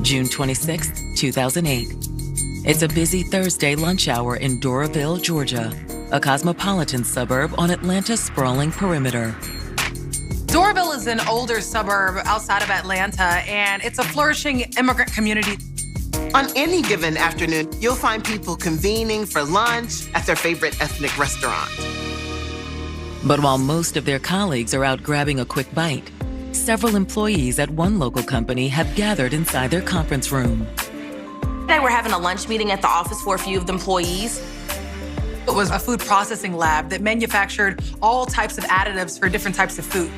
June 26, 2008. It's a busy Thursday lunch hour in Doraville, Georgia, a cosmopolitan suburb on Atlanta's sprawling perimeter. Doraville is an older suburb outside of Atlanta, and it's a flourishing immigrant community. On any given afternoon, you'll find people convening for lunch at their favorite ethnic restaurant. But while most of their colleagues are out grabbing a quick bite, several employees at one local company have gathered inside their conference room. They were having a lunch meeting at the office for a few of the employees. It was a food processing lab that manufactured all types of additives for different types of food.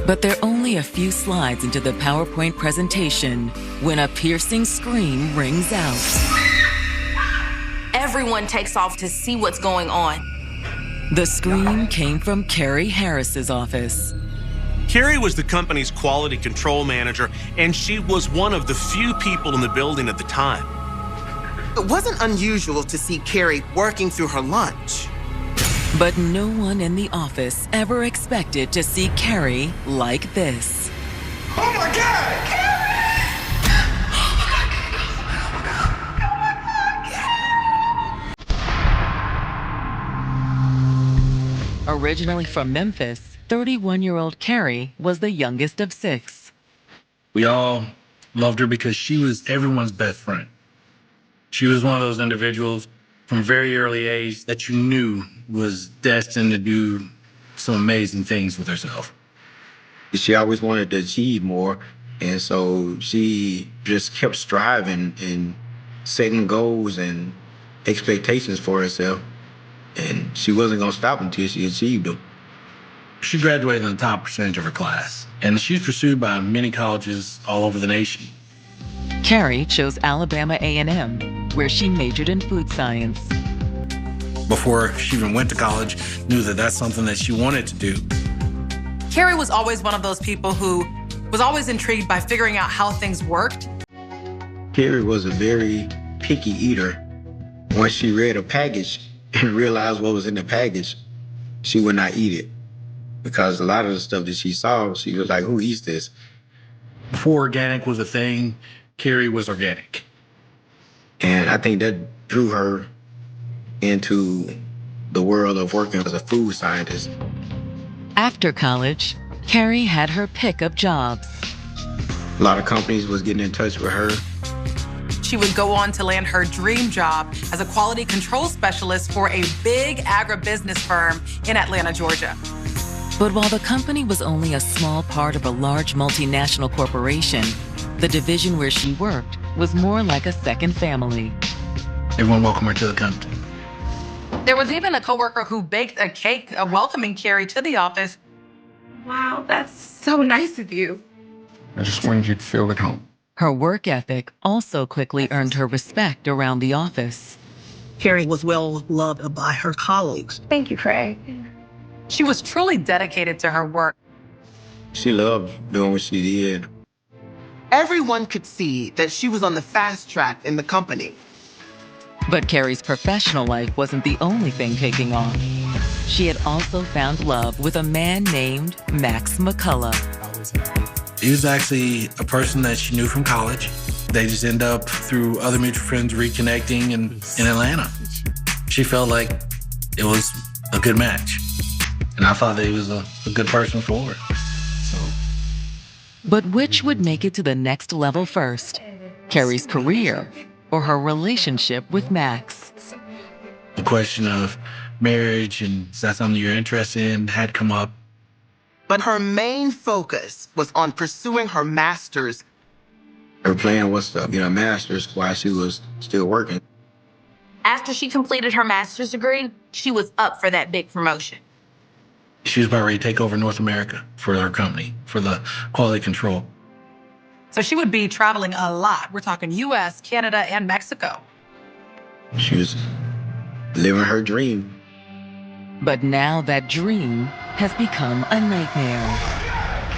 But they're only a few slides into the PowerPoint presentation when a piercing scream rings out. Everyone takes off to see what's going on. The scream came from Carrie Harris's office. Carrie was the company's quality control manager, and she was one of the few people in the building at the time. It wasn't unusual to see Carrie working through her lunch. But no one in the office ever expected to see Carrie like this. Oh my God, Carrie! Originally from Memphis, 31-year-old Carrie was the youngest of 6. We all loved her because she was everyone's best friend. She was one of those individuals from a very early age that you knew was destined to do some amazing things with herself. She always wanted to achieve more, and so she just kept striving and setting goals and expectations for herself, and she wasn't going to stop until she achieved them. She graduated in the top percentage of her class, and she was pursued by many colleges all over the nation. Carrie chose Alabama A&M, where she majored in food science. Before she even went to college, knew that that's something that she wanted to do. Carrie was always one of those people who was always intrigued by figuring out how things worked. Carrie was a very picky eater. Once she read a package and realized what was in the package, she would not eat it. Because a lot of the stuff that she saw, she was like, who eats this? Before organic was a thing, Carrie was organic. And I think that drew her into the world of working as a food scientist. After college, Carrie had her pick of jobs. A lot of companies was getting in touch with her. She would go on to land her dream job as a quality control specialist for a big agribusiness firm in Atlanta, Georgia. But while the company was only a small part of a large multinational corporation, the division where she worked was more like a second family. Everyone welcomed her to the company. There was even a coworker who baked a cake welcoming Carrie to the office. Wow, that's so nice of you. I just wanted you to feel at home. Her work ethic also quickly earned her respect around the office. Carrie was well loved by her colleagues. Thank you, Craig. She was truly dedicated to her work. She loved doing what she did. Everyone could see that she was on the fast track in the company. But Carrie's professional life wasn't the only thing taking off. She had also found love with a man named Max McCullough. He was actually a person that she knew from college. They just end up, through other mutual friends, reconnecting in Atlanta. She felt like it was a good match. And I thought that he was a good person for her. But which would make it to the next level first? Carrie's career or her relationship with Max? The question of marriage and is that something you're interested in had come up. But her main focus was on pursuing her master's. Her plan was to get a master's while she was still working. After she completed her master's degree, she was up for that big promotion. She was about ready to take over North America for her company, for the quality control. So she would be traveling a lot. We're talking US, Canada, and Mexico. She was living her dream. But now that dream has become a nightmare.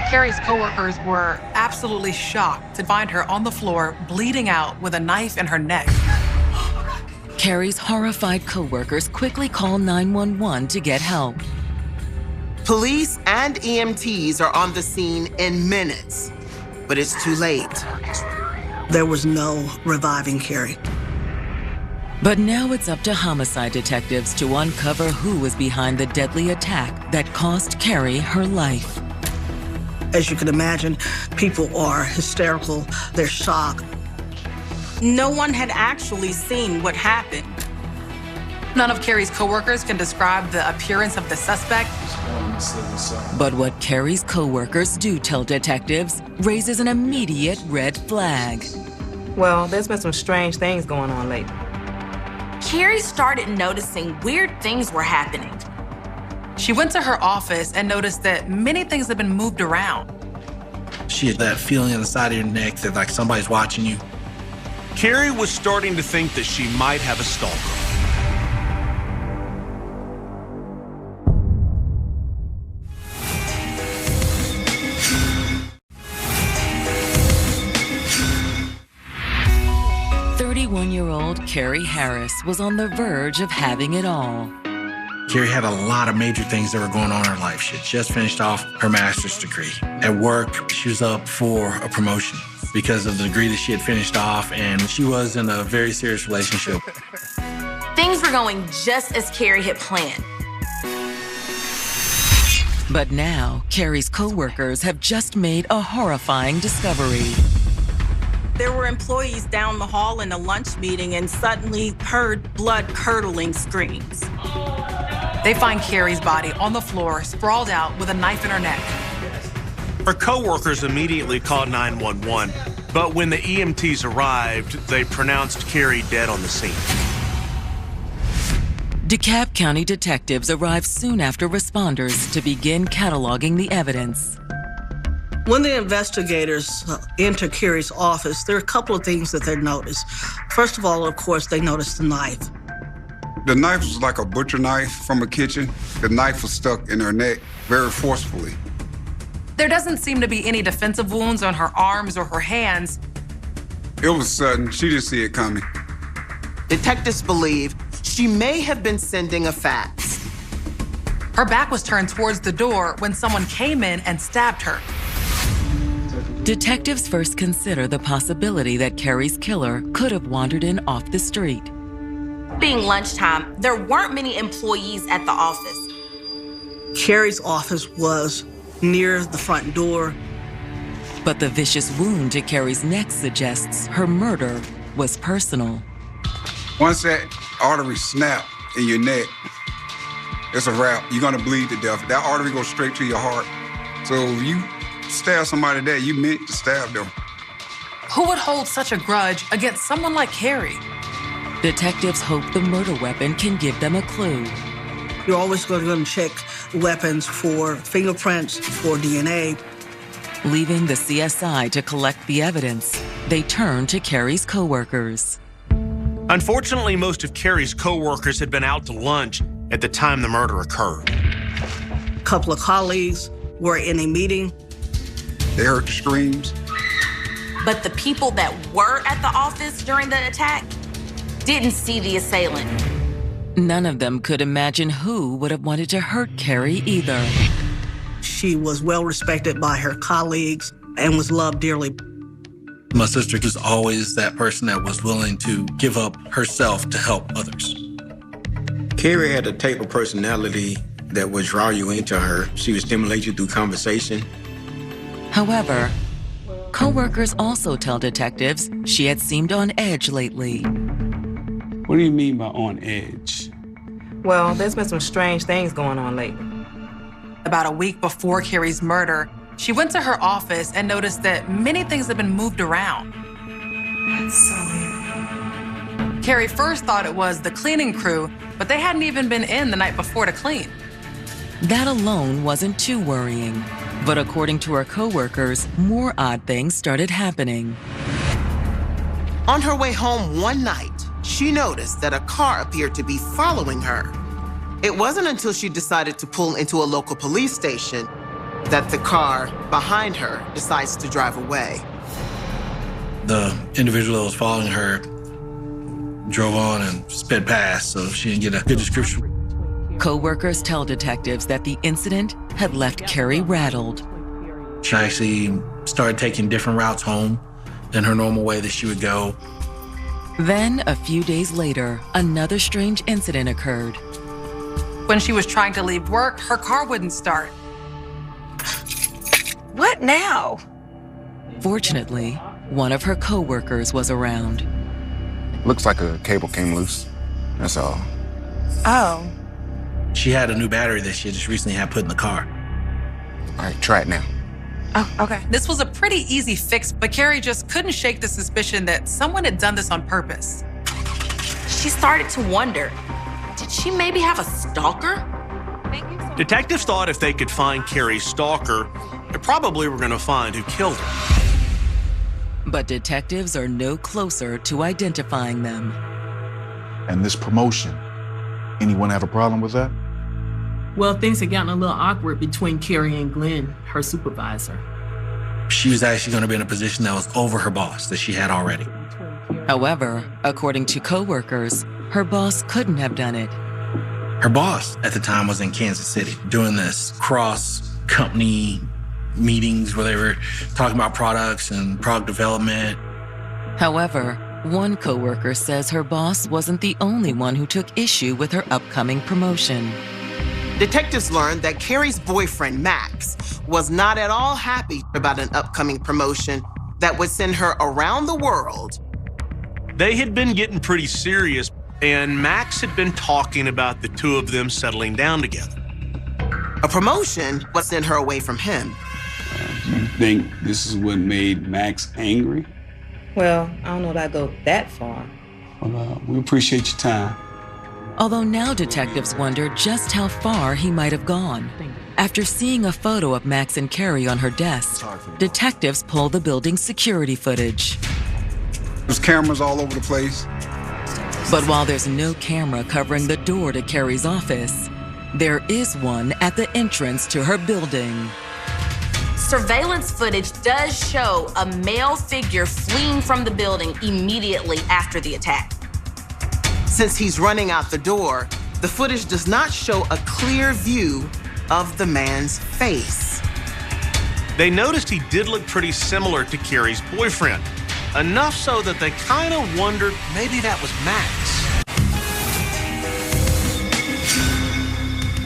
Carrie's coworkers were absolutely shocked to find her on the floor, bleeding out with a knife in her neck. Carrie's horrified coworkers quickly call 911 to get help. Police and EMTs are on the scene in minutes, but it's too late. There was no reviving Carrie. But now it's up to homicide detectives to uncover who was behind the deadly attack that cost Carrie her life. As you can imagine, people are hysterical. They're shocked. No one had actually seen what happened. None of Carrie's coworkers can describe the appearance of the suspect. But what Carrie's coworkers do tell detectives raises an immediate red flag. Well, there's been some strange things going on lately. Carrie started noticing weird things were happening. She went to her office and noticed that many things had been moved around. She had that feeling on the side of your neck that like somebody's watching you. Carrie was starting to think that she might have a stalker. Year-old Carrie Harris was on the verge of having it all. Carrie had a lot of major things that were going on in her life. She had just finished off her master's degree. At work, she was up for a promotion because of the degree that she had finished off, and she was in a very serious relationship. Things were going just as Carrie had planned. But now, Carrie's co-workers have just made a horrifying discovery. There were employees down the hall in a lunch meeting and suddenly heard blood-curdling screams. They find Carrie's body on the floor, sprawled out with a knife in her neck. Her coworkers immediately called 911, but when the EMTs arrived, they pronounced Carrie dead on the scene. DeKalb County detectives arrived soon after responders to begin cataloging the evidence. When the investigators enter Carrie's office, there are a couple of things that they notice. First of all, of course, they noticed the knife. The knife was like a butcher knife from a kitchen. The knife was stuck in her neck very forcefully. There doesn't seem to be any defensive wounds on her arms or her hands. It was sudden. She didn't see it coming. Detectives believe she may have been sending a fax. Her back was turned towards the door when someone came in and stabbed her. Detectives first consider the possibility that Carrie's killer could have wandered in off the street. Being lunchtime, there weren't many employees at the office. Carrie's office was near the front door. But the vicious wound to Carrie's neck suggests her murder was personal. Once that artery snapped in your neck, it's a wrap. You're gonna bleed to death. That artery goes straight to your heart. So if you stab somebody there, you meant to stab them. Who would hold such a grudge against someone like Carrie? Detectives hope the murder weapon can give them a clue. You're always going to check weapons for fingerprints, for DNA. Leaving the CSI to collect the evidence, they turn to Carrie's coworkers. Unfortunately, most of Carrie's coworkers had been out to lunch at the time the murder occurred. A couple of colleagues were in a meeting. They heard the screams. But the people that were at the office during the attack didn't see the assailant. None of them could imagine who would have wanted to hurt Carrie either. She was well respected by her colleagues and was loved dearly. My sister was always that person that was willing to give up herself to help others. Carrie had a type of personality that would draw you into her. She would stimulate you through conversation. However, coworkers also tell detectives she had seemed on edge lately. What do you mean by on edge? Well, there's been some strange things going on lately. About a week before Carrie's murder, she went to her office and noticed that many things had been moved around. That's so weird. Carrie first thought it was the cleaning crew, but they hadn't even been in the night before to clean. That alone wasn't too worrying. But according to her coworkers, more odd things started happening. On her way home one night, she noticed that a car appeared to be following her. It wasn't until she decided to pull into a local police station that the car behind her decides to drive away. The individual that was following her drove on and sped past, so she didn't get a good description. Coworkers tell detectives that the incident had left Carrie rattled. She actually started taking different routes home, in her normal way that she would go. Then, a few days later, another strange incident occurred. When she was trying to leave work, her car wouldn't start. What now? Fortunately, one of her co-workers was around. Looks like a cable came loose. That's all. Oh. She had a new battery that she had just recently had put in the car. All right, try it now. Oh, okay. This was a pretty easy fix, but Carrie just couldn't shake the suspicion that someone had done this on purpose. She started to wonder, did she maybe have a stalker? Detectives thought if they could find Carrie's stalker, they probably were going to find who killed her. But detectives are no closer to identifying them. And this promotion, anyone have a problem with that? Well, things had gotten a little awkward between Carrie and Glenn, her supervisor. She was actually going to be in a position that was over her boss that she had already. However, according to co-workers, her boss couldn't have done it. Her boss at the time was in Kansas City doing this cross-company meetings where they were talking about products and product development. However, one co-worker says her boss wasn't the only one who took issue with her upcoming promotion. Detectives learned that Carrie's boyfriend, Max, was not at all happy about an upcoming promotion that would send her around the world. They had been getting pretty serious, and Max had been talking about the two of them settling down together. A promotion would send her away from him. Do you think this is what made Max angry? Well, I don't know that I go that far. Well, we appreciate your time. Although now detectives wonder just how far he might have gone. After seeing a photo of Max and Carrie on her desk, detectives pull the building's security footage. There's cameras all over the place. But while there's no camera covering the door to Carrie's office, there is one at the entrance to her building. Surveillance footage does show a male figure fleeing from the building immediately after the attack. Since he's running out the door, the footage does not show a clear view of the man's face. They noticed he did look pretty similar to Carrie's boyfriend, enough so that they kind of wondered maybe that was Max.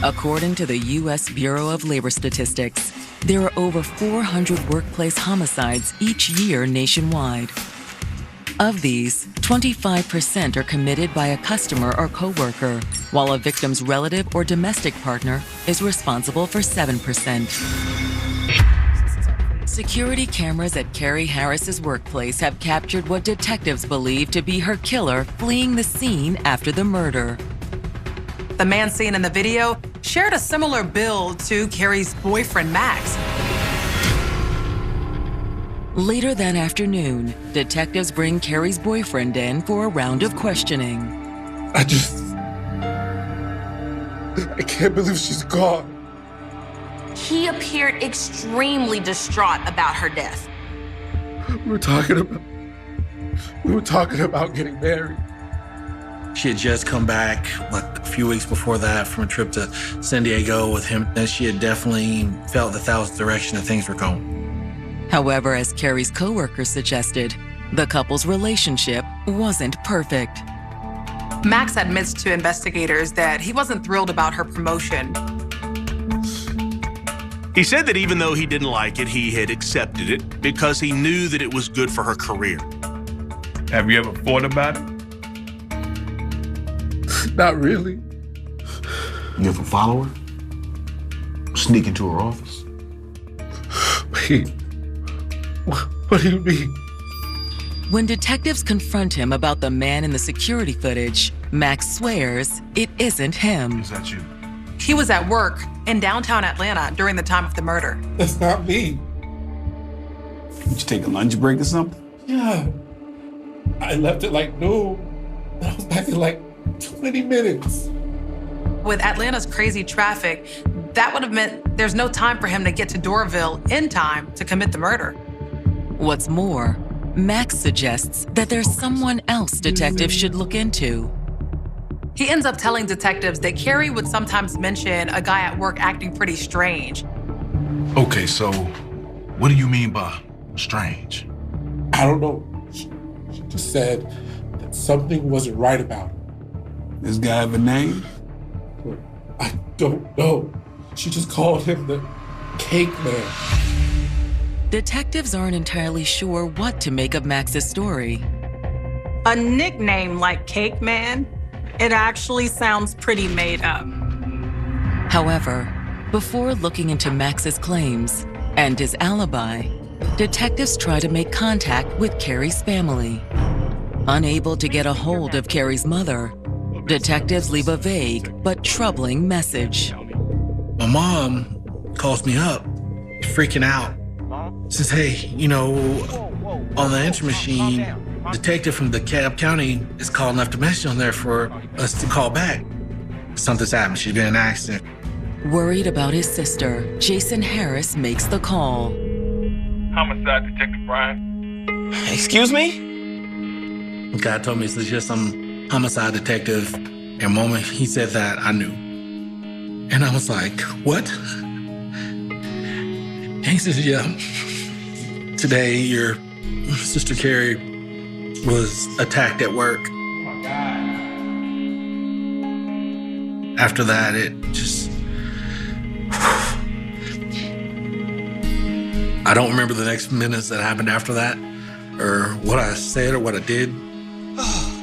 According to the U.S. Bureau of Labor Statistics, there are over 400 workplace homicides each year nationwide. Of these, 25% are committed by a customer or coworker, while a victim's relative or domestic partner is responsible for 7%. Security cameras at Carrie Harris's workplace have captured what detectives believe to be her killer fleeing the scene after the murder. The man seen in the video shared a similar build to Carrie's boyfriend, Max. Later that afternoon, detectives bring Carrie's boyfriend in for a round of questioning. I can't believe she's gone. He appeared extremely distraught about her death. We were talking about getting married. She had just come back like a few weeks before that from a trip to San Diego with him, and she had definitely felt that was the direction that things were going. However, as Carrie's coworkers suggested, the couple's relationship wasn't perfect. Max admits to investigators that he wasn't thrilled about her promotion. He said that even though he didn't like it, he had accepted it because he knew that it was good for her career. Have you ever thought about it? Not really. You ever follow her? Sneak into her office? Wait, what do you mean? When detectives confront him about the man in the security footage, Max swears it isn't him. Is that you? He was at work in downtown Atlanta during the time of the murder. That's not me. Did you take a lunch break or something? Yeah. I left at like noon. I was back in like 20 minutes. With Atlanta's crazy traffic, that would have meant there's no time for him to get to Doraville in time to commit the murder. What's more, Max suggests that there's someone else detectives should look into. He ends up telling detectives that Carrie would sometimes mention a guy at work acting pretty strange. Okay, so what do you mean by strange? I I don't know. She just said that something wasn't right about him. This guy have a name? I don't know. She just called him the Cake Man. Detectives aren't entirely sure what to make of Max's story. A nickname like Cake Man, it actually sounds pretty made up. However, before looking into Max's claims and his alibi, detectives try to make contact with Carrie's family. Unable to get a hold of Carrie's mother, detectives leave a vague but troubling message. My mom calls me up, freaking out. Says, hey, on the answer machine, detective from DeKalb County is calling, left a message on there for us to call back. Something's happened. She's been in an accident. Worried about his sister, Jason Harris makes the call. Homicide Detective Brian. Excuse me? The guy told me it's just some homicide detective. And the moment he said that, I knew. And I was like, what? And he says, yeah. Today, your sister Carrie was attacked at work. Oh my God. After that, it just... I don't remember the next minutes that happened after that, or what I said or what I did.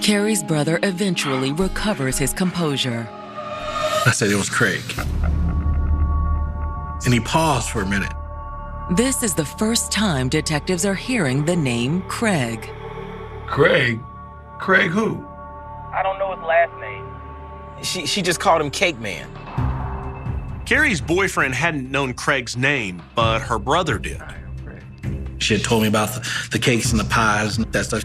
Carrie's brother eventually recovers his composure. I said it was Craig. And he paused for a minute. This is the first time detectives are hearing the name Craig. Craig? Craig who? I don't know his last name. She just called him Cake Man. Carrie's boyfriend hadn't known Craig's name, but her brother did. She had told me about the cakes and the pies and that stuff.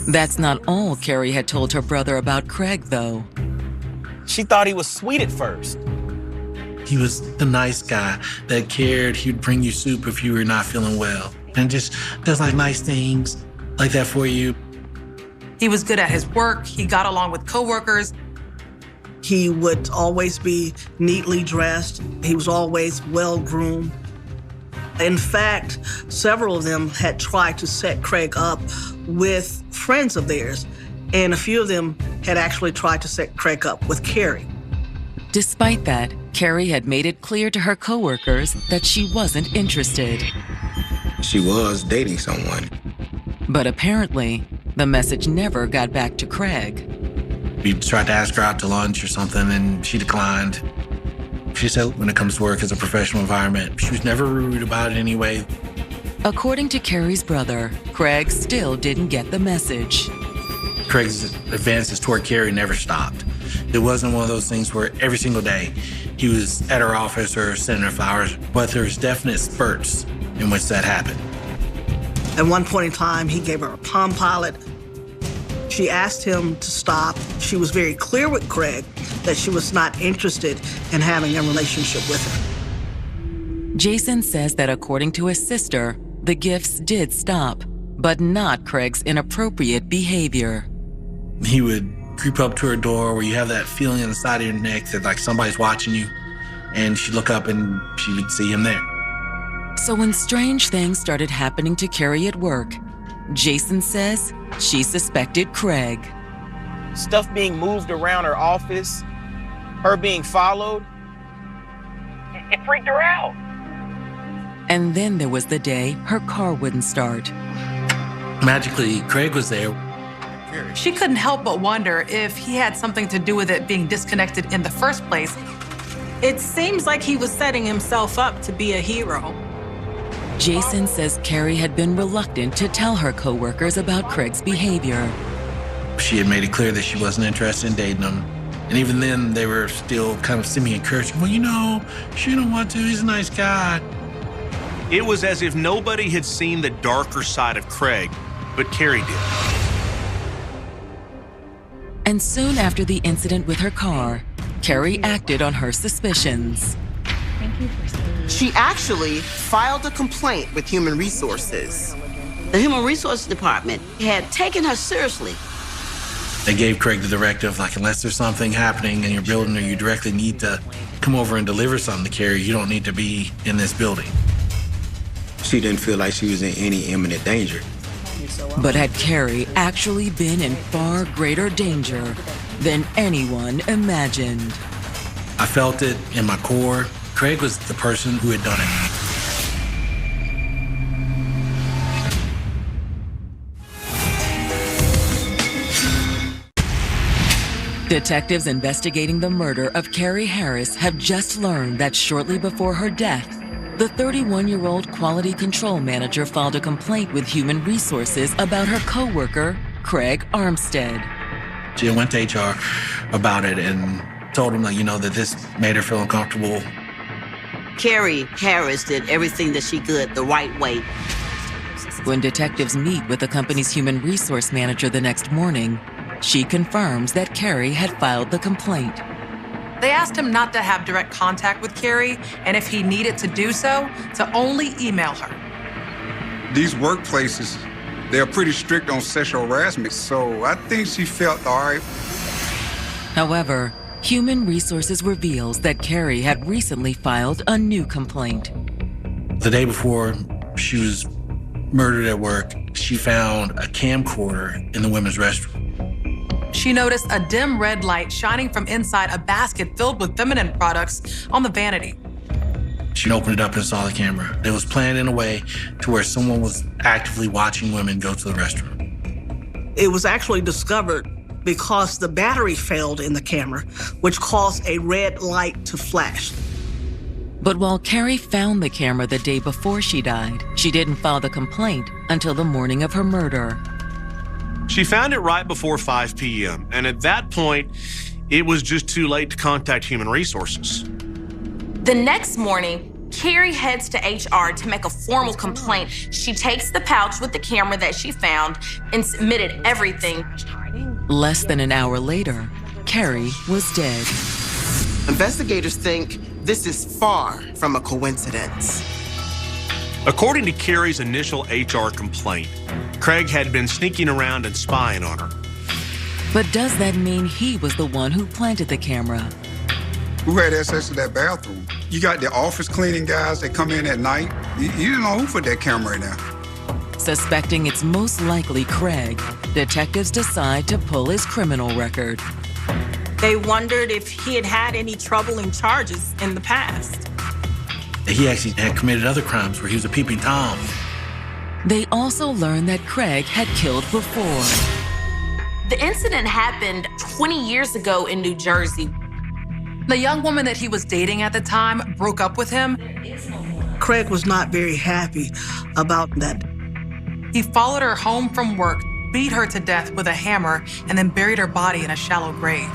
That's not all Carrie had told her brother about Craig, though. She thought he was sweet at first. He was the nice guy that cared. He'd bring you soup if you were not feeling well. And just does like nice things like that for you. He was good at his work. He got along with coworkers. He would always be neatly dressed. He was always well-groomed. In fact, several of them had tried to set Craig up with friends of theirs, and a few of them had actually tried to set Craig up with Carrie. Despite that, Carrie had made it clear to her coworkers that she wasn't interested. She was dating someone. But apparently, the message never got back to Craig. We tried to ask her out to lunch or something, and she declined. She said when it comes to work, it's a professional environment. She was never rude about it anyway. According to Carrie's brother, Craig still didn't get the message. Craig's advances toward Carrie never stopped. It wasn't one of those things where every single day he was at her office or sending her flowers, but there was definite spurts in which that happened. At one point in time, he gave her a Palm Pilot. She asked him to stop. She was very clear with Craig that she was not interested in having a relationship with him. Jason says that according to his sister, the gifts did stop, but not Craig's inappropriate behavior. He would creep up to her door where you have that feeling in the side of your neck that like somebody's watching you, and she'd look up and she would see him there. So when strange things started happening to Carrie at work, Jason says she suspected Craig. Stuff being moved around her office, her being followed, it freaked her out. And then there was the day her car wouldn't start. Magically, Craig was there. She couldn't help but wonder if he had something to do with it being disconnected in the first place. It seems like he was setting himself up to be a hero. Jason says Carrie had been reluctant to tell her coworkers about Craig's behavior. She had made it clear that she wasn't interested in dating him. And even then, they were still kind of semi-encouraging. Well, she don't want to. He's a nice guy. It was as if nobody had seen the darker side of Craig, but Carrie did. And soon after the incident with her car, Carrie acted on her suspicions. She actually filed a complaint with Human Resources. The Human Resources Department had taken her seriously. They gave Craig the directive, like, unless there's something happening in your building or you directly need to come over and deliver something to Carrie, you don't need to be in this building. She didn't feel like she was in any imminent danger. But had Carrie actually been in far greater danger than anyone imagined? I felt it in my core. Craig was the person who had done it. Detectives investigating the murder of Carrie Harris have just learned that shortly before her death, the 31-year-old quality control manager filed a complaint with Human Resources about her coworker, Craig Armstead. She went to HR about it and told him that this made her feel uncomfortable. Carrie Harris did everything that she could the right way. When detectives meet with the company's human resource manager the next morning, she confirms that Carrie had filed the complaint. They asked him not to have direct contact with Carrie, and if he needed to do so, to only email her. These workplaces, they're pretty strict on sexual harassment, so I think she felt all right. However, Human Resources reveals that Carrie had recently filed a new complaint. The day before she was murdered at work, she found a camcorder in the women's restroom. She noticed a dim red light shining from inside a basket filled with feminine products on the vanity. She opened it up and saw the camera. It was planned in a way to where someone was actively watching women go to the restroom. It was actually discovered because the battery failed in the camera, which caused a red light to flash. But while Carrie found the camera the day before she died, she didn't file the complaint until the morning of her murder. She found it right before 5 p.m., and at that point, it was just too late to contact Human Resources. The next morning, Carrie heads to HR to make a formal complaint. She takes the pouch with the camera that she found and submitted everything. Less than an hour later, Carrie was dead. Investigators think this is far from a coincidence. According to Carrie's initial HR complaint, Craig had been sneaking around and spying on her. But does that mean he was the one who planted the camera? Who had access to that bathroom? You got the office cleaning guys that come in at night. You don't know who put that camera in there. Suspecting it's most likely Craig, detectives decide to pull his criminal record. They wondered if he had had any troubling charges in the past. He actually had committed other crimes where he was a peeping Tom. They also learned that Craig had killed before. The incident happened 20 years ago in New Jersey. The young woman that he was dating at the time broke up with him. Craig was not very happy about that. He followed her home from work, beat her to death with a hammer, and then buried her body in a shallow grave.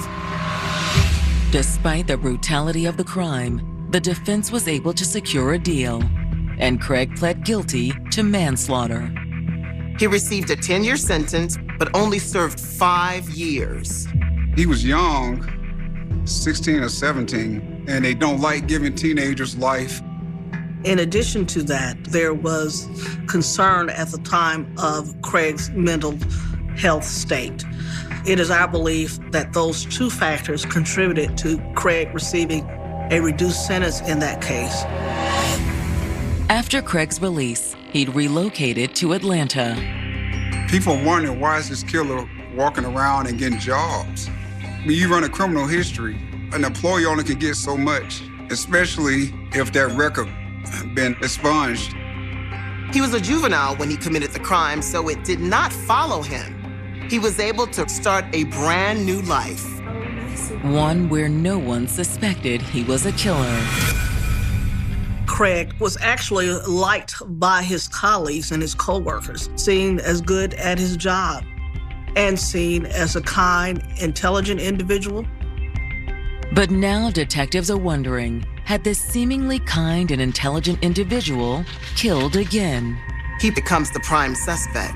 Despite the brutality of the crime, the defense was able to secure a deal, and Craig pled guilty to manslaughter. He received a 10-year sentence, but only served 5 years. He was young, 16 or 17, and they don't like giving teenagers life. In addition to that, there was concern at the time of Craig's mental health state. It is our belief that those two factors contributed to Craig receiving a reduced sentence in that case. After Craig's release, he'd relocated to Atlanta. People wonder, why is this killer walking around and getting jobs? When you run a criminal history, an employee only can get so much, especially if that record been expunged. He was a juvenile when he committed the crime, so it did not follow him. He was able to start a brand new life. One where no one suspected he was a killer. Craig was actually liked by his colleagues and his coworkers, seen as good at his job, and seen as a kind, intelligent individual. But now detectives are wondering, had this seemingly kind and intelligent individual killed again? He becomes the prime suspect.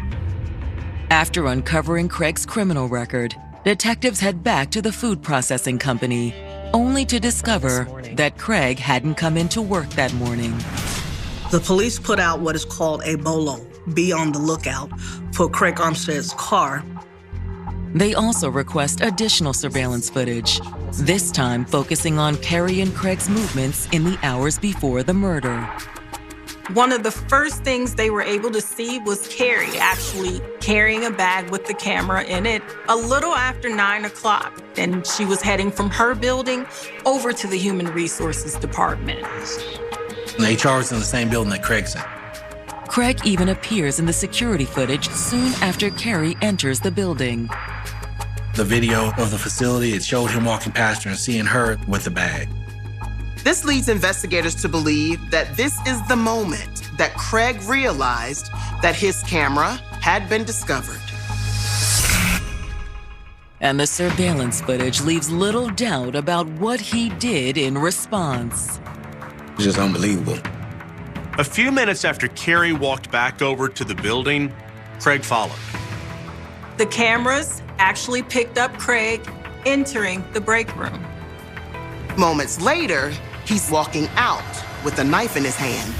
After uncovering Craig's criminal record, detectives head back to the food processing company, only to discover that Craig hadn't come into work that morning. The police put out what is called a bolo, be on the lookout, for Craig Armstead's car. They also request additional surveillance footage, this time focusing on Carrie and Craig's movements in the hours before the murder. One of the first things they were able to see was Carrie actually carrying a bag with the camera in it a little after 9 o'clock. And she was heading from her building over to the Human Resources Department. The HR was in the same building that Craig's in. Craig even appears in the security footage soon after Carrie enters the building. The video of the facility, it showed him walking past her and seeing her with the bag. This leads investigators to believe that this is the moment that Craig realized that his camera had been discovered. And the surveillance footage leaves little doubt about what he did in response. It's just unbelievable. A few minutes after Carrie walked back over to the building, Craig followed. The cameras actually picked up Craig entering the break room. Moments later, he's walking out with a knife in his hand.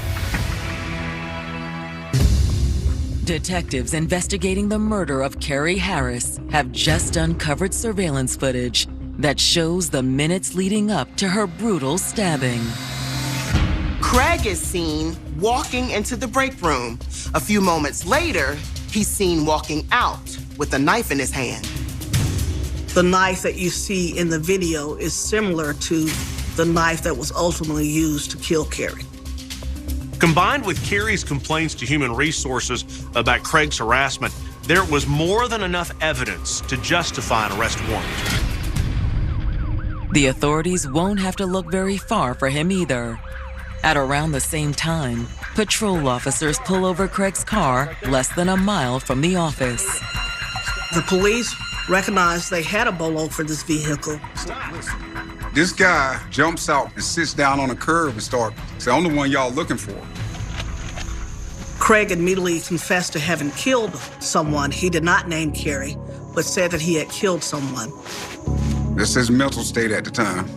Detectives investigating the murder of Carrie Harris have just uncovered surveillance footage that shows the minutes leading up to her brutal stabbing. Craig is seen walking into the break room. A few moments later, he's seen walking out with a knife in his hand. The knife that you see in the video is similar to the knife that was ultimately used to kill Carrie. Combined with Carrie's complaints to Human Resources about Craig's harassment, there was more than enough evidence to justify an arrest warrant. The authorities won't have to look very far for him either. At around the same time, patrol officers pull over Craig's car less than a mile from the office. The police recognized they had a bolo for this vehicle. This guy jumps out and sits down on a curb and starts saying, "I'm the one y'all looking for." Craig immediately confessed to having killed someone. He did not name Carrie, but said that he had killed someone. That's his mental state at the time.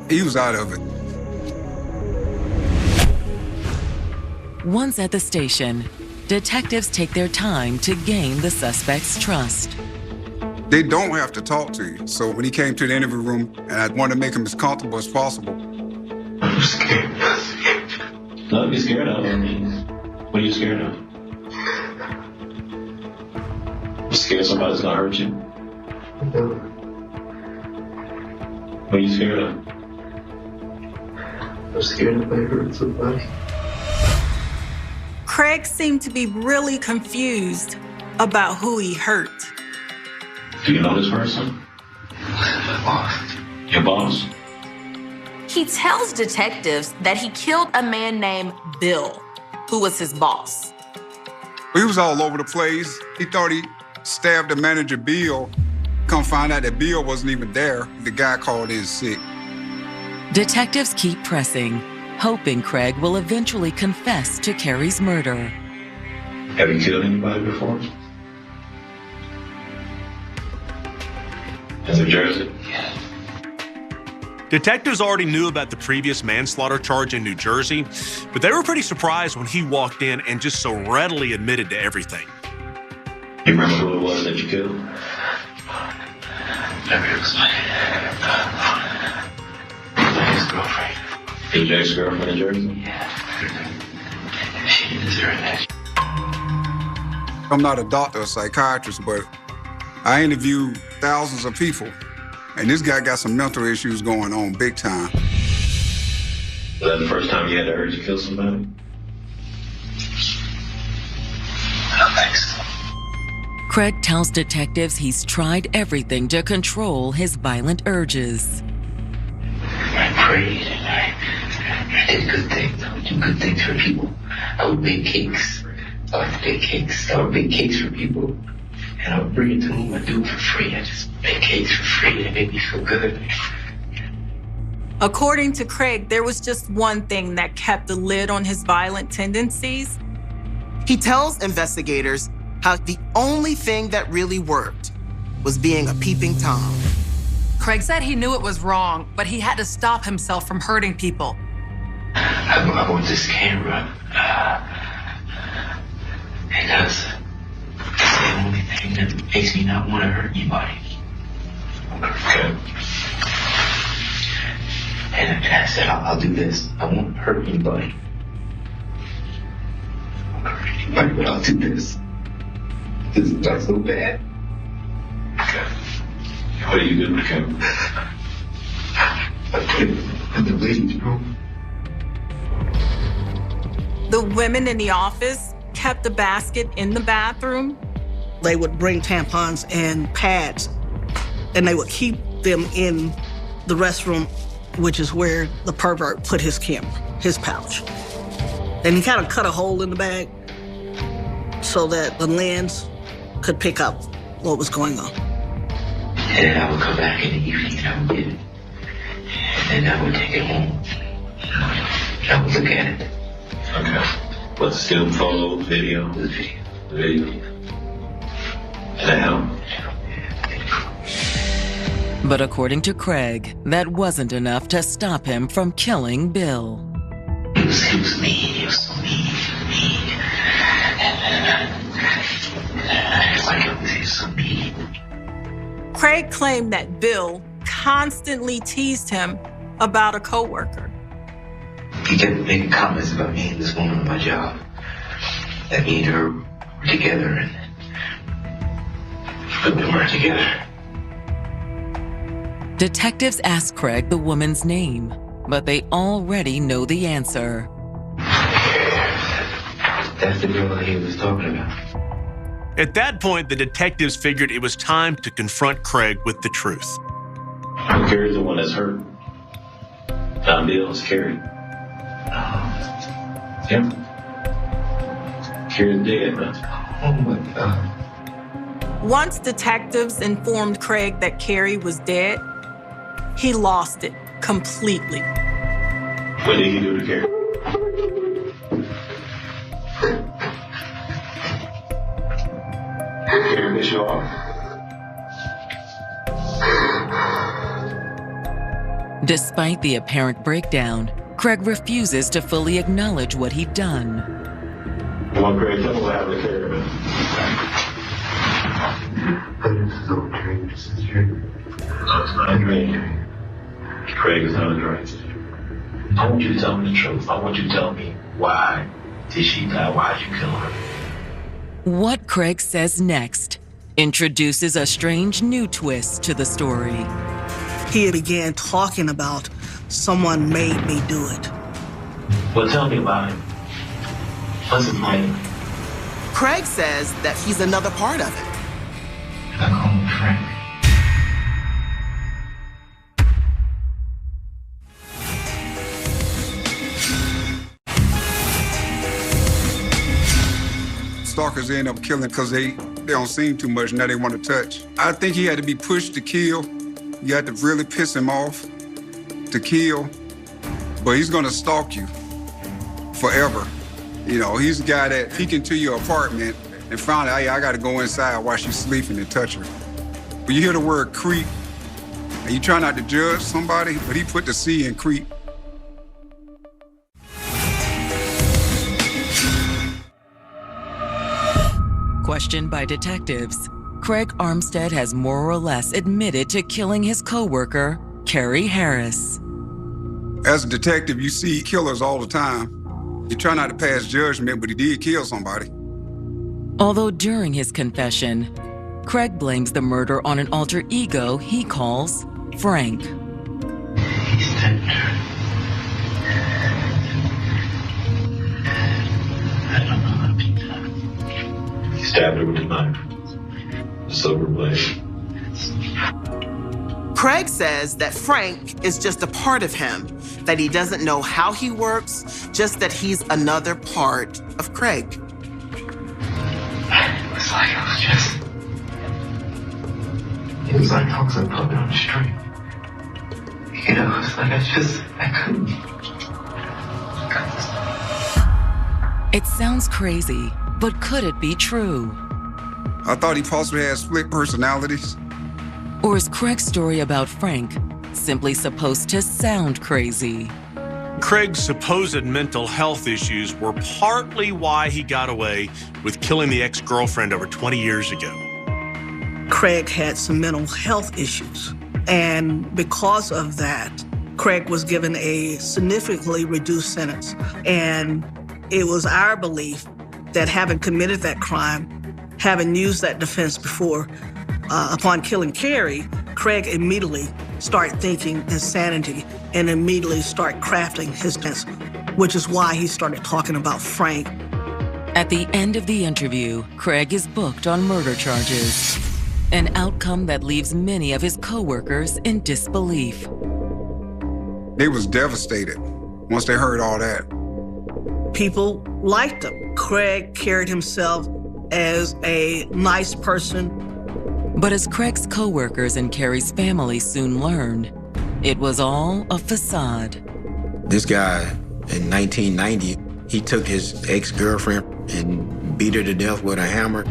He was out of it. Once at the station, detectives take their time to gain the suspect's trust. They don't have to talk to you. So when he came to the interview room, and I wanted to make him as comfortable as possible. I'm scared. Don't be scared of. I mean, what are you scared of? You scared somebody's gonna hurt you? What are you scared of? I'm scared if I hurt somebody. Craig seemed to be really confused about who he hurt. Do you know this person? My boss. Your boss? He tells detectives that he killed a man named Bill, who was his boss. He was all over the place. He thought he stabbed the manager, Bill. Come find out that Bill wasn't even there. The guy called in sick. Detectives keep pressing, hoping Craig will eventually confess to Carrie's murder. Have you killed anybody before? In New Jersey? Yeah. Detectives already knew about the previous manslaughter charge in New Jersey, but they were pretty surprised when he walked in and just so readily admitted to everything. You remember who it was that you killed? Maybe it was my ex-girlfriend. Your ex-girlfriend in Jersey? Yeah. She deserved that. I'm not a doctor or psychiatrist, but I interview thousands of people, and this guy got some mental issues going on big time. Was that the first time you had the urge to kill somebody? No, thanks. Craig tells detectives he's tried everything to control his violent urges. I prayed and I did good things. I would do good things for people. I would bake cakes. I would bake cakes for people. And I would bring it to them. I do it for free. I just make cakes for free. It made me feel good. According to Craig, there was just one thing that kept the lid on his violent tendencies. He tells investigators how the only thing that really worked was being a peeping Tom. Craig said he knew it was wrong, but he had to stop himself from hurting people. I want this camera because it's the only thing that makes me not want to hurt anybody. Okay. And I said, I'll do this. I won't hurt anybody. Like, but I'll do this. This is not so bad. Okay. What are you doing, Kevin? I put it in the ladies' room. The women in the office kept a basket in the bathroom. They would bring tampons and pads, and they would keep them in the restroom, which is where the pervert put his camera, his pouch. And he kind of cut a hole in the bag so that the lens could pick up what was going on. And then I would come back in the evening and I would get it. And then I would take it home. I would look at it. Okay. What's still photo, video? The video. The video. Did that help? But according to Craig, that wasn't enough to stop him from killing Bill. He was mean. He was so mean. It's like he was so mean. Craig claimed that Bill constantly teased him about a coworker. He kept making comments about me and this woman on my job. That me and her were together and we weren't together. Detectives asked Craig the woman's name, but they already know the answer. That's the girl that he was talking about. At that point, the detectives figured it was time to confront Craig with the truth. Carrie's the one that's hurt. Not Bill, it's Carrie. Yeah. Carrie's dead, man. Oh my God. Once detectives informed Craig that Carrie was dead, he lost it completely. What did he do to Carrie? Carrie pissed you off? Despite the apparent breakdown, Craig refuses to fully acknowledge what he'd done. Come on, Craig, tell me what happened to Carrie, man. It's no dream, this is a dream. No, it's not a dream. Craig, it's not a dream. I want you to tell me the truth. I want you to tell me why did she die? Why did you kill her? What Craig says next introduces a strange new twist to the story. He began talking about someone made me do it. Well, tell me about it. What's his name? Craig says that he's another part of it. I call him Frank. Stalkers end up killing because they don't seem too much, now they want to touch. I think he had to be pushed to kill. You had to really piss him off to kill. But he's gonna stalk you forever. You know, he's the guy that peek into your apartment and found out, hey, I gotta go inside while she's sleeping and touch her. When you hear the word creep, and you try not to judge somebody, but he put the C in creep. Questioned by detectives, Craig Armstead has more or less admitted to killing his coworker, Carrie Harris. As a detective, you see killers all the time. You try not to pass judgment, but he did kill somebody. Although during his confession, Craig blames the murder on an alter ego he calls Frank. He's tender. I don't know how to be done. He stabbed her with a knife. A silver blade. Craig says that Frank is just a part of him, that he doesn't know how he works, just that he's another part of Craig. It was like I was a puppet on the street. You know, it's like I couldn't. It sounds crazy, but could it be true? I thought he possibly had split personalities. Or is Craig's story about Frank simply supposed to sound crazy? Craig's supposed mental health issues were partly why he got away with killing the ex-girlfriend over 20 years ago. Craig had some mental health issues, and because of that, Craig was given a significantly reduced sentence. And it was our belief that having committed that crime, having used that defense before, upon killing Carrie, Craig immediately started thinking insanity and immediately started crafting his defense, which is why he started talking about Frank. At the end of the interview, Craig is booked on murder charges, an outcome that leaves many of his coworkers in disbelief. They was devastated once they heard all that. People liked him. Craig carried himself as a nice person. But as Craig's coworkers and Carrie's family soon learned, it was all a facade. This guy, in 1990, he took his ex-girlfriend and beat her to death with a hammer.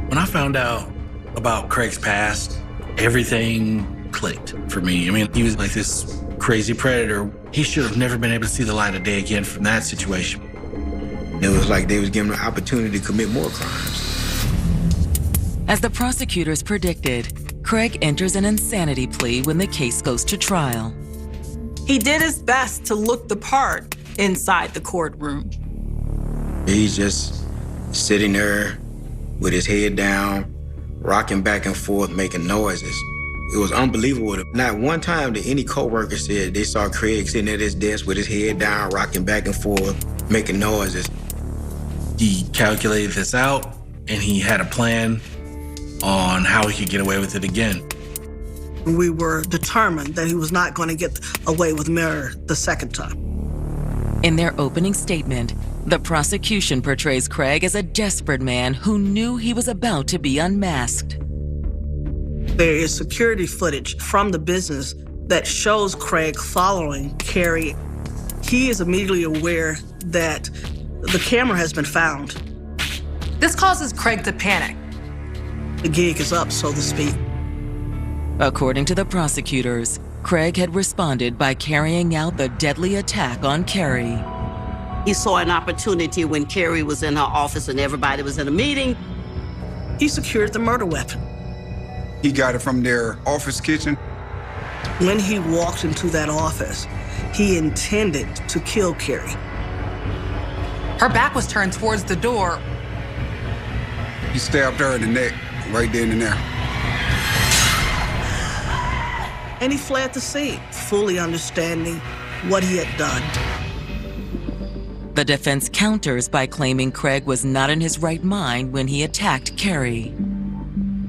When I found out about Craig's past, everything clicked for me. I mean, he was like this crazy predator. He should have never been able to see the light of day again from that situation. It was like they was given an opportunity to commit more crimes. As the prosecutors predicted, Craig enters an insanity plea when the case goes to trial. He did his best to look the part inside the courtroom. He's just sitting there with his head down, rocking back and forth, making noises. It was unbelievable. Not one time did any coworker said they saw Craig sitting at his desk with his head down, rocking back and forth, making noises. He calculated this out, and he had a plan on how he could get away with it again. We were determined that he was not going to get away with murder the second time. In their opening statement, the prosecution portrays Craig as a desperate man who knew he was about to be unmasked. There is security footage from the business that shows Craig following Carrie. He is immediately aware that the camera has been found. This causes Craig to panic. The gig is up, so to speak. According to the prosecutors, Craig had responded by carrying out the deadly attack on Carrie. He saw an opportunity when Carrie was in her office and everybody was in a meeting. He secured the murder weapon. He got it from their office kitchen. When he walked into that office, he intended to kill Carrie. Her back was turned towards the door. He stabbed her in the neck, right then and there. And he fled the scene, fully understanding what he had done. The defense counters by claiming Craig was not in his right mind when he attacked Carrie.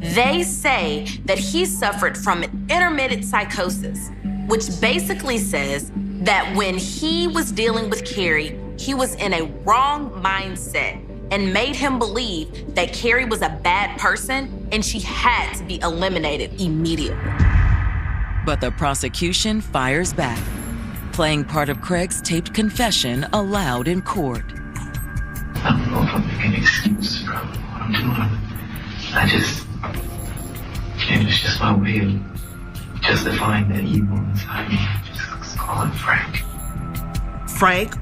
They say that he suffered from an intermittent psychosis, which basically says that when he was dealing with Carrie, he was in a wrong mindset and made him believe that Carrie was a bad person and she had to be eliminated immediately. But the prosecution fires back, playing part of Craig's taped confession aloud in court. I don't know if I'm making an excuse for what I'm doing. It's just my way of justifying that evil inside me. Just call it Frank. Frank,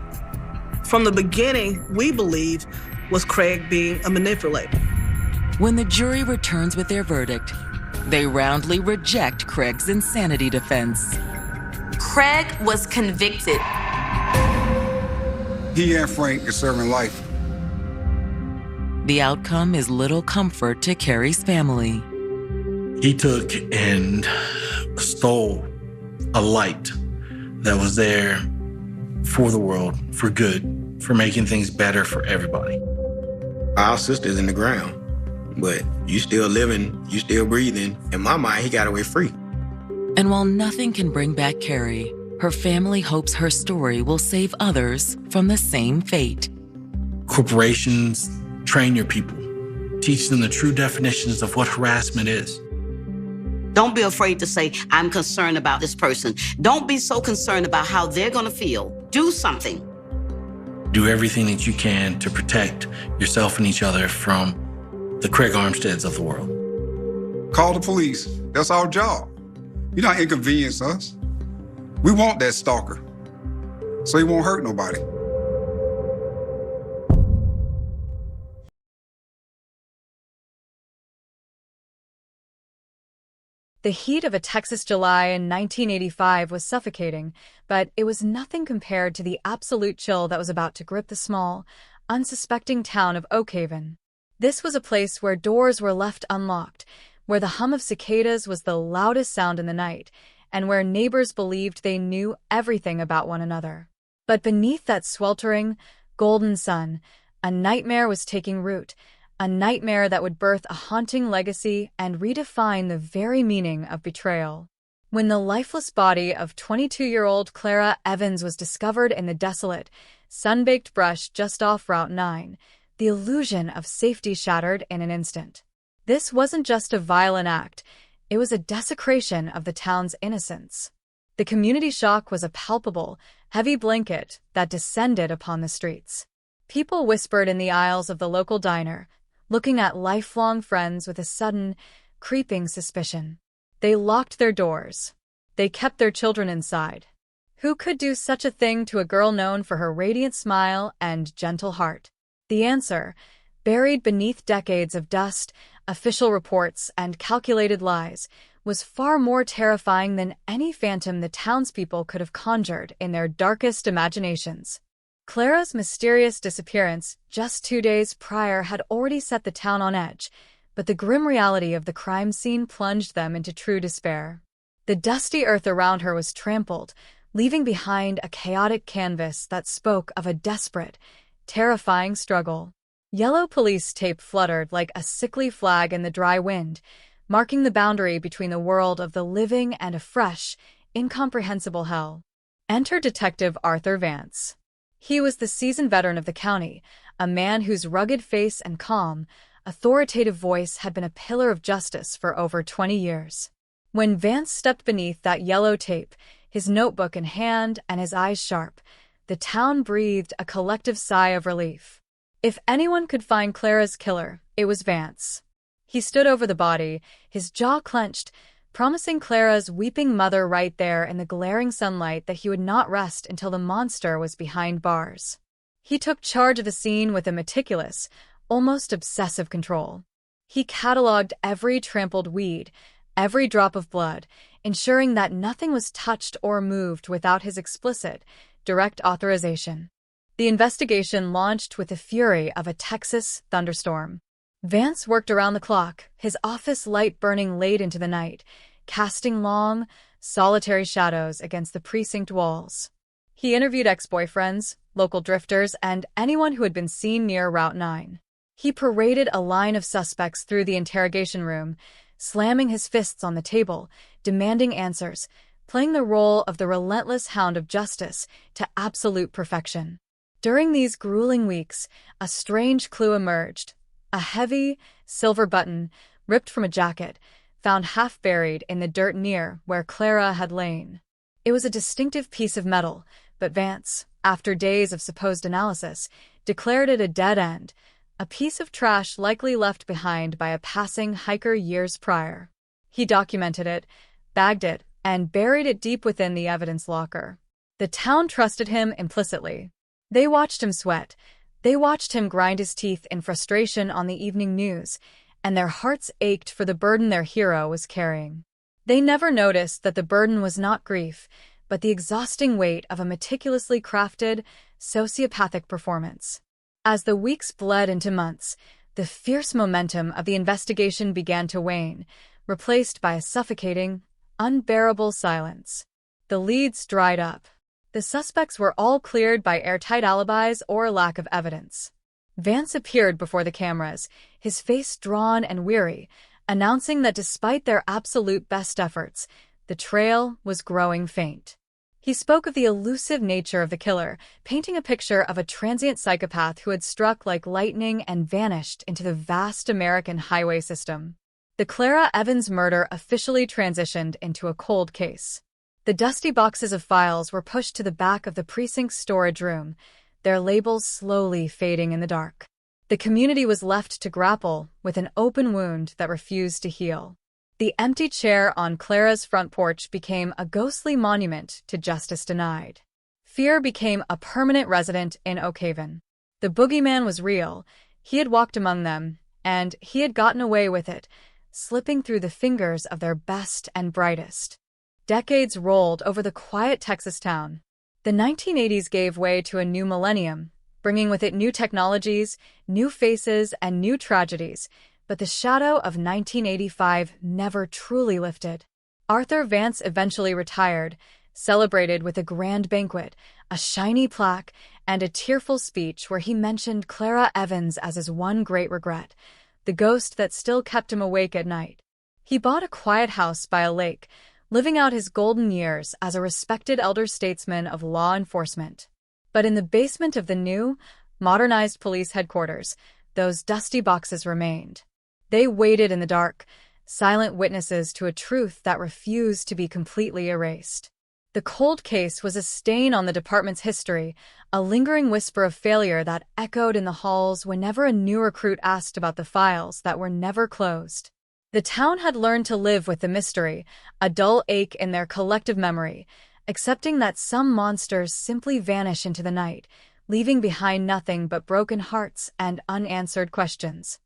from the beginning, we believe, was Craig being a manipulator. When the jury returns with their verdict, they roundly reject Craig's insanity defense. Craig was convicted. He and Frank are serving life. The outcome is little comfort to Carrie's family. He took and stole a light that was there for the world, for good, for making things better for everybody. Our sister's in the ground, but you still living, you still breathing. In my mind, he got away free. And while nothing can bring back Carrie, her family hopes her story will save others from the same fate. Corporations train your people, teach them the true definitions of what harassment is. Don't be afraid to say, I'm concerned about this person. Don't be so concerned about how they're gonna feel. Do something. Do everything that you can to protect yourself and each other from the Craig Armsteads of the world. Call the police. That's our job. You don't inconvenience us. We want that stalker, so he won't hurt nobody. The heat of a Texas July in 1985 was suffocating, but it was nothing compared to the absolute chill that was about to grip the small, unsuspecting town of Oakhaven. This was a place where doors were left unlocked, where the hum of cicadas was the loudest sound in the night, and where neighbors believed they knew everything about one another. But beneath that sweltering, golden sun, a nightmare was taking root, a nightmare that would birth a haunting legacy and redefine the very meaning of betrayal. When the lifeless body of 22-year-old Clara Evans was discovered in the desolate, sun-baked brush just off Route 9, the illusion of safety shattered in an instant. This wasn't just a violent act, it was a desecration of the town's innocence. The community shock was a palpable, heavy blanket that descended upon the streets. People whispered in the aisles of the local diner, looking at lifelong friends with a sudden, creeping suspicion. They locked their doors. They kept their children inside. Who could do such a thing to a girl known for her radiant smile and gentle heart? The answer, buried beneath decades of dust, official reports, and calculated lies, was far more terrifying than any phantom the townspeople could have conjured in their darkest imaginations. Clara's mysterious disappearance just 2 days prior had already set the town on edge, but the grim reality of the crime scene plunged them into true despair. The dusty earth around her was trampled, leaving behind a chaotic canvas that spoke of a desperate, terrifying struggle. Yellow police tape fluttered like a sickly flag in the dry wind, marking the boundary between the world of the living and a fresh, incomprehensible hell. Enter Detective Arthur Vance. He was the seasoned veteran of the county, a man whose rugged face and calm, authoritative voice had been a pillar of justice for over 20 years. When Vance stepped beneath that yellow tape, his notebook in hand and his eyes sharp, the town breathed a collective sigh of relief. If anyone could find Clara's killer, it was Vance. He stood over the body, his jaw clenched, promising Clara's weeping mother right there in the glaring sunlight that he would not rest until the monster was behind bars. He took charge of the scene with a meticulous, almost obsessive control. He cataloged every trampled weed, every drop of blood, ensuring that nothing was touched or moved without his explicit, direct authorization. The investigation launched with the fury of a Texas thunderstorm. Vance worked around the clock, his office light burning late into the night, casting long, solitary shadows against the precinct walls. He interviewed ex-boyfriends, local drifters, and anyone who had been seen near Route 9. He paraded a line of suspects through the interrogation room, slamming his fists on the table, demanding answers, playing the role of the relentless hound of justice to absolute perfection. During these grueling weeks, a strange clue emerged. A heavy, silver button, ripped from a jacket, found half buried in the dirt near where Clara had lain. It was a distinctive piece of metal, but Vance, after days of supposed analysis, declared it a dead end, a piece of trash likely left behind by a passing hiker years prior. He documented it, bagged it, and buried it deep within the evidence locker. The town trusted him implicitly. They watched him sweat. They watched him grind his teeth in frustration on the evening news, and their hearts ached for the burden their hero was carrying. They never noticed that the burden was not grief, but the exhausting weight of a meticulously crafted, sociopathic performance. As the weeks bled into months, the fierce momentum of the investigation began to wane, replaced by a suffocating, unbearable silence. The leads dried up. The suspects were all cleared by airtight alibis or lack of evidence. Vance appeared before the cameras, his face drawn and weary, announcing that despite their absolute best efforts, the trail was growing faint. He spoke of the elusive nature of the killer, painting a picture of a transient psychopath who had struck like lightning and vanished into the vast American highway system. The Clara Evans murder officially transitioned into a cold case. The dusty boxes of files were pushed to the back of the precinct's storage room, their labels slowly fading in the dark. The community was left to grapple with an open wound that refused to heal. The empty chair on Clara's front porch became a ghostly monument to justice denied. Fear became a permanent resident in Oakhaven. The boogeyman was real. He had walked among them, and he had gotten away with it, slipping through the fingers of their best and brightest. Decades rolled over the quiet Texas town. The 1980s gave way to a new millennium, bringing with it new technologies, new faces, and new tragedies. But the shadow of 1985 never truly lifted. Arthur Vance eventually retired, celebrated with a grand banquet, a shiny plaque, and a tearful speech where he mentioned Clara Evans as his one great regret, the ghost that still kept him awake at night. He bought a quiet house by a lake, living out his golden years as a respected elder statesman of law enforcement. But in the basement of the new, modernized police headquarters, those dusty boxes remained. They waited in the dark, silent witnesses to a truth that refused to be completely erased. The cold case was a stain on the department's history, a lingering whisper of failure that echoed in the halls whenever a new recruit asked about the files that were never closed. The town had learned to live with the mystery, a dull ache in their collective memory, accepting that some monsters simply vanish into the night, leaving behind nothing but broken hearts and unanswered questions.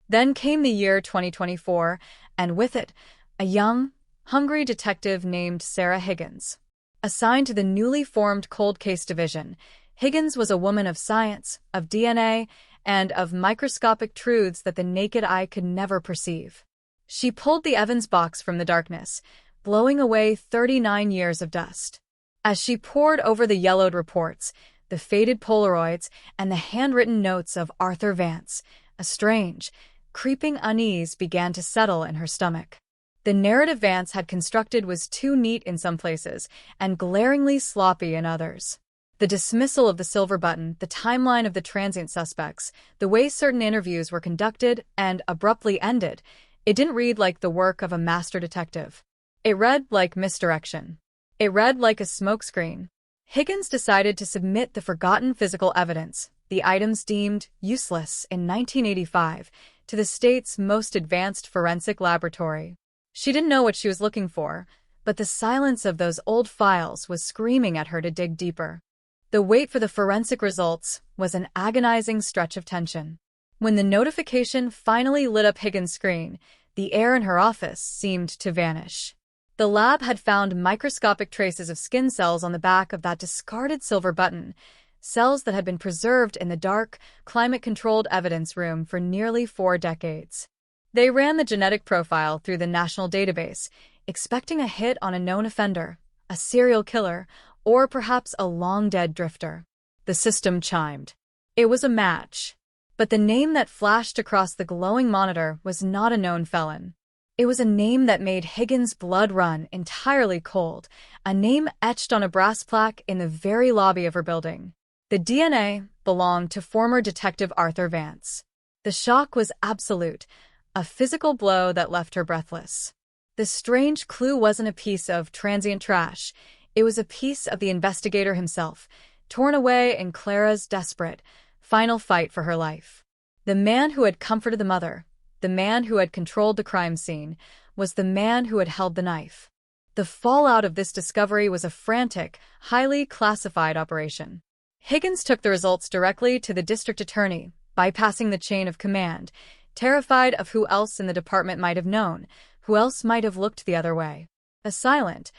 Then came the year 2024, and with it, a young, hungry detective named Sarah Higgins. Assigned to the newly formed Cold Case Division, Higgins was a woman of science, of DNA, and of microscopic truths that the naked eye could never perceive. She pulled the Evans box from the darkness, blowing away 39 years of dust. As she pored over the yellowed reports, the faded Polaroids, and the handwritten notes of Arthur Vance, a strange, creeping unease began to settle in her stomach. The narrative Vance had constructed was too neat in some places and glaringly sloppy in others. The dismissal of the silver button, the timeline of the transient suspects, the way certain interviews were conducted and abruptly ended, it didn't read like the work of a master detective. It read like misdirection. It read like a smokescreen. Higgins decided to submit the forgotten physical evidence, the items deemed useless in 1985, to the state's most advanced forensic laboratory. She didn't know what she was looking for, but the silence of those old files was screaming at her to dig deeper. The wait for the forensic results was an agonizing stretch of tension. When the notification finally lit up Higgins' screen, the air in her office seemed to vanish. The lab had found microscopic traces of skin cells on the back of that discarded silver button, cells that had been preserved in the dark, climate-controlled evidence room for nearly 4 decades. They ran the genetic profile through the national database, expecting a hit on a known offender, a serial killer, or perhaps a long-dead drifter. The system chimed. It was a match. But the name that flashed across the glowing monitor was not a known felon. It was a name that made Higgins' blood run entirely cold, a name etched on a brass plaque in the very lobby of her building. The DNA belonged to former Detective Arthur Vance. The shock was absolute, a physical blow that left her breathless. The strange clue wasn't a piece of transient trash. It was a piece of the investigator himself, torn away in Clara's desperate, final fight for her life. The man who had comforted the mother, the man who had controlled the crime scene, was the man who had held the knife. The fallout of this discovery was a frantic, highly classified operation. Higgins took the results directly to the district attorney, bypassing the chain of command, terrified of who else in the department might have known, who else might have looked the other way. A silent,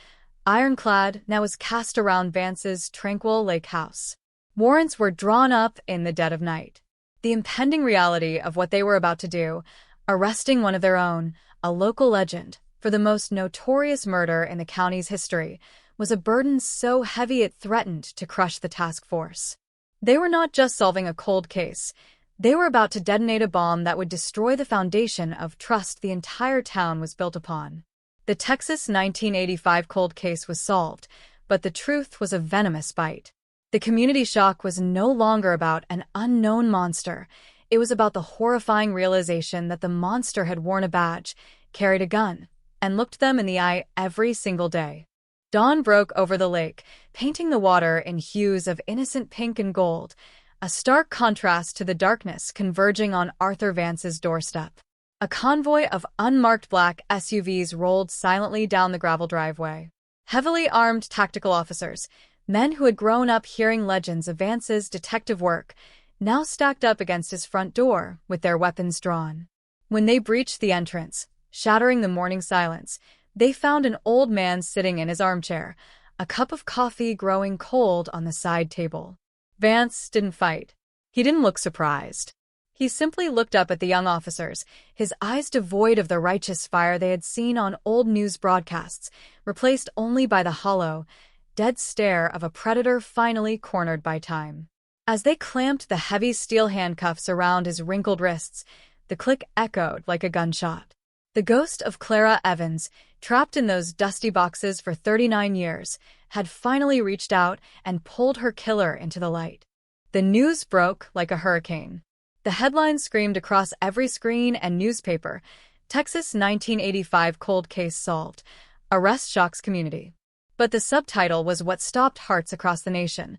ironclad now was cast around Vance's tranquil lake house. Warrants were drawn up in the dead of night. The impending reality of what they were about to do, arresting one of their own, a local legend, for the most notorious murder in the county's history, was a burden so heavy it threatened to crush the task force. They were not just solving a cold case. They were about to detonate a bomb that would destroy the foundation of trust the entire town was built upon. The Texas 1985 cold case was solved, but the truth was a venomous bite. The community shock was no longer about an unknown monster. It was about the horrifying realization that the monster had worn a badge, carried a gun, and looked them in the eye every single day. Dawn broke over the lake, painting the water in hues of innocent pink and gold, a stark contrast to the darkness converging on Arthur Vance's doorstep. A convoy of unmarked black SUVs rolled silently down the gravel driveway. Heavily armed tactical officers, men who had grown up hearing legends of Vance's detective work, now stacked up against his front door with their weapons drawn. When they breached the entrance, shattering the morning silence, they found an old man sitting in his armchair, a cup of coffee growing cold on the side table. Vance didn't fight. He didn't look surprised. He simply looked up at the young officers, his eyes devoid of the righteous fire they had seen on old news broadcasts, replaced only by the hollow, dead stare of a predator finally cornered by time. As they clamped the heavy steel handcuffs around his wrinkled wrists, the click echoed like a gunshot. The ghost of Clara Evans, trapped in those dusty boxes for 39 years, had finally reached out and pulled her killer into the light. The news broke like a hurricane. The headline screamed across every screen and newspaper, "Texas 1985 Cold Case Solved. Arrest Shocks Community." But the subtitle was what stopped hearts across the nation.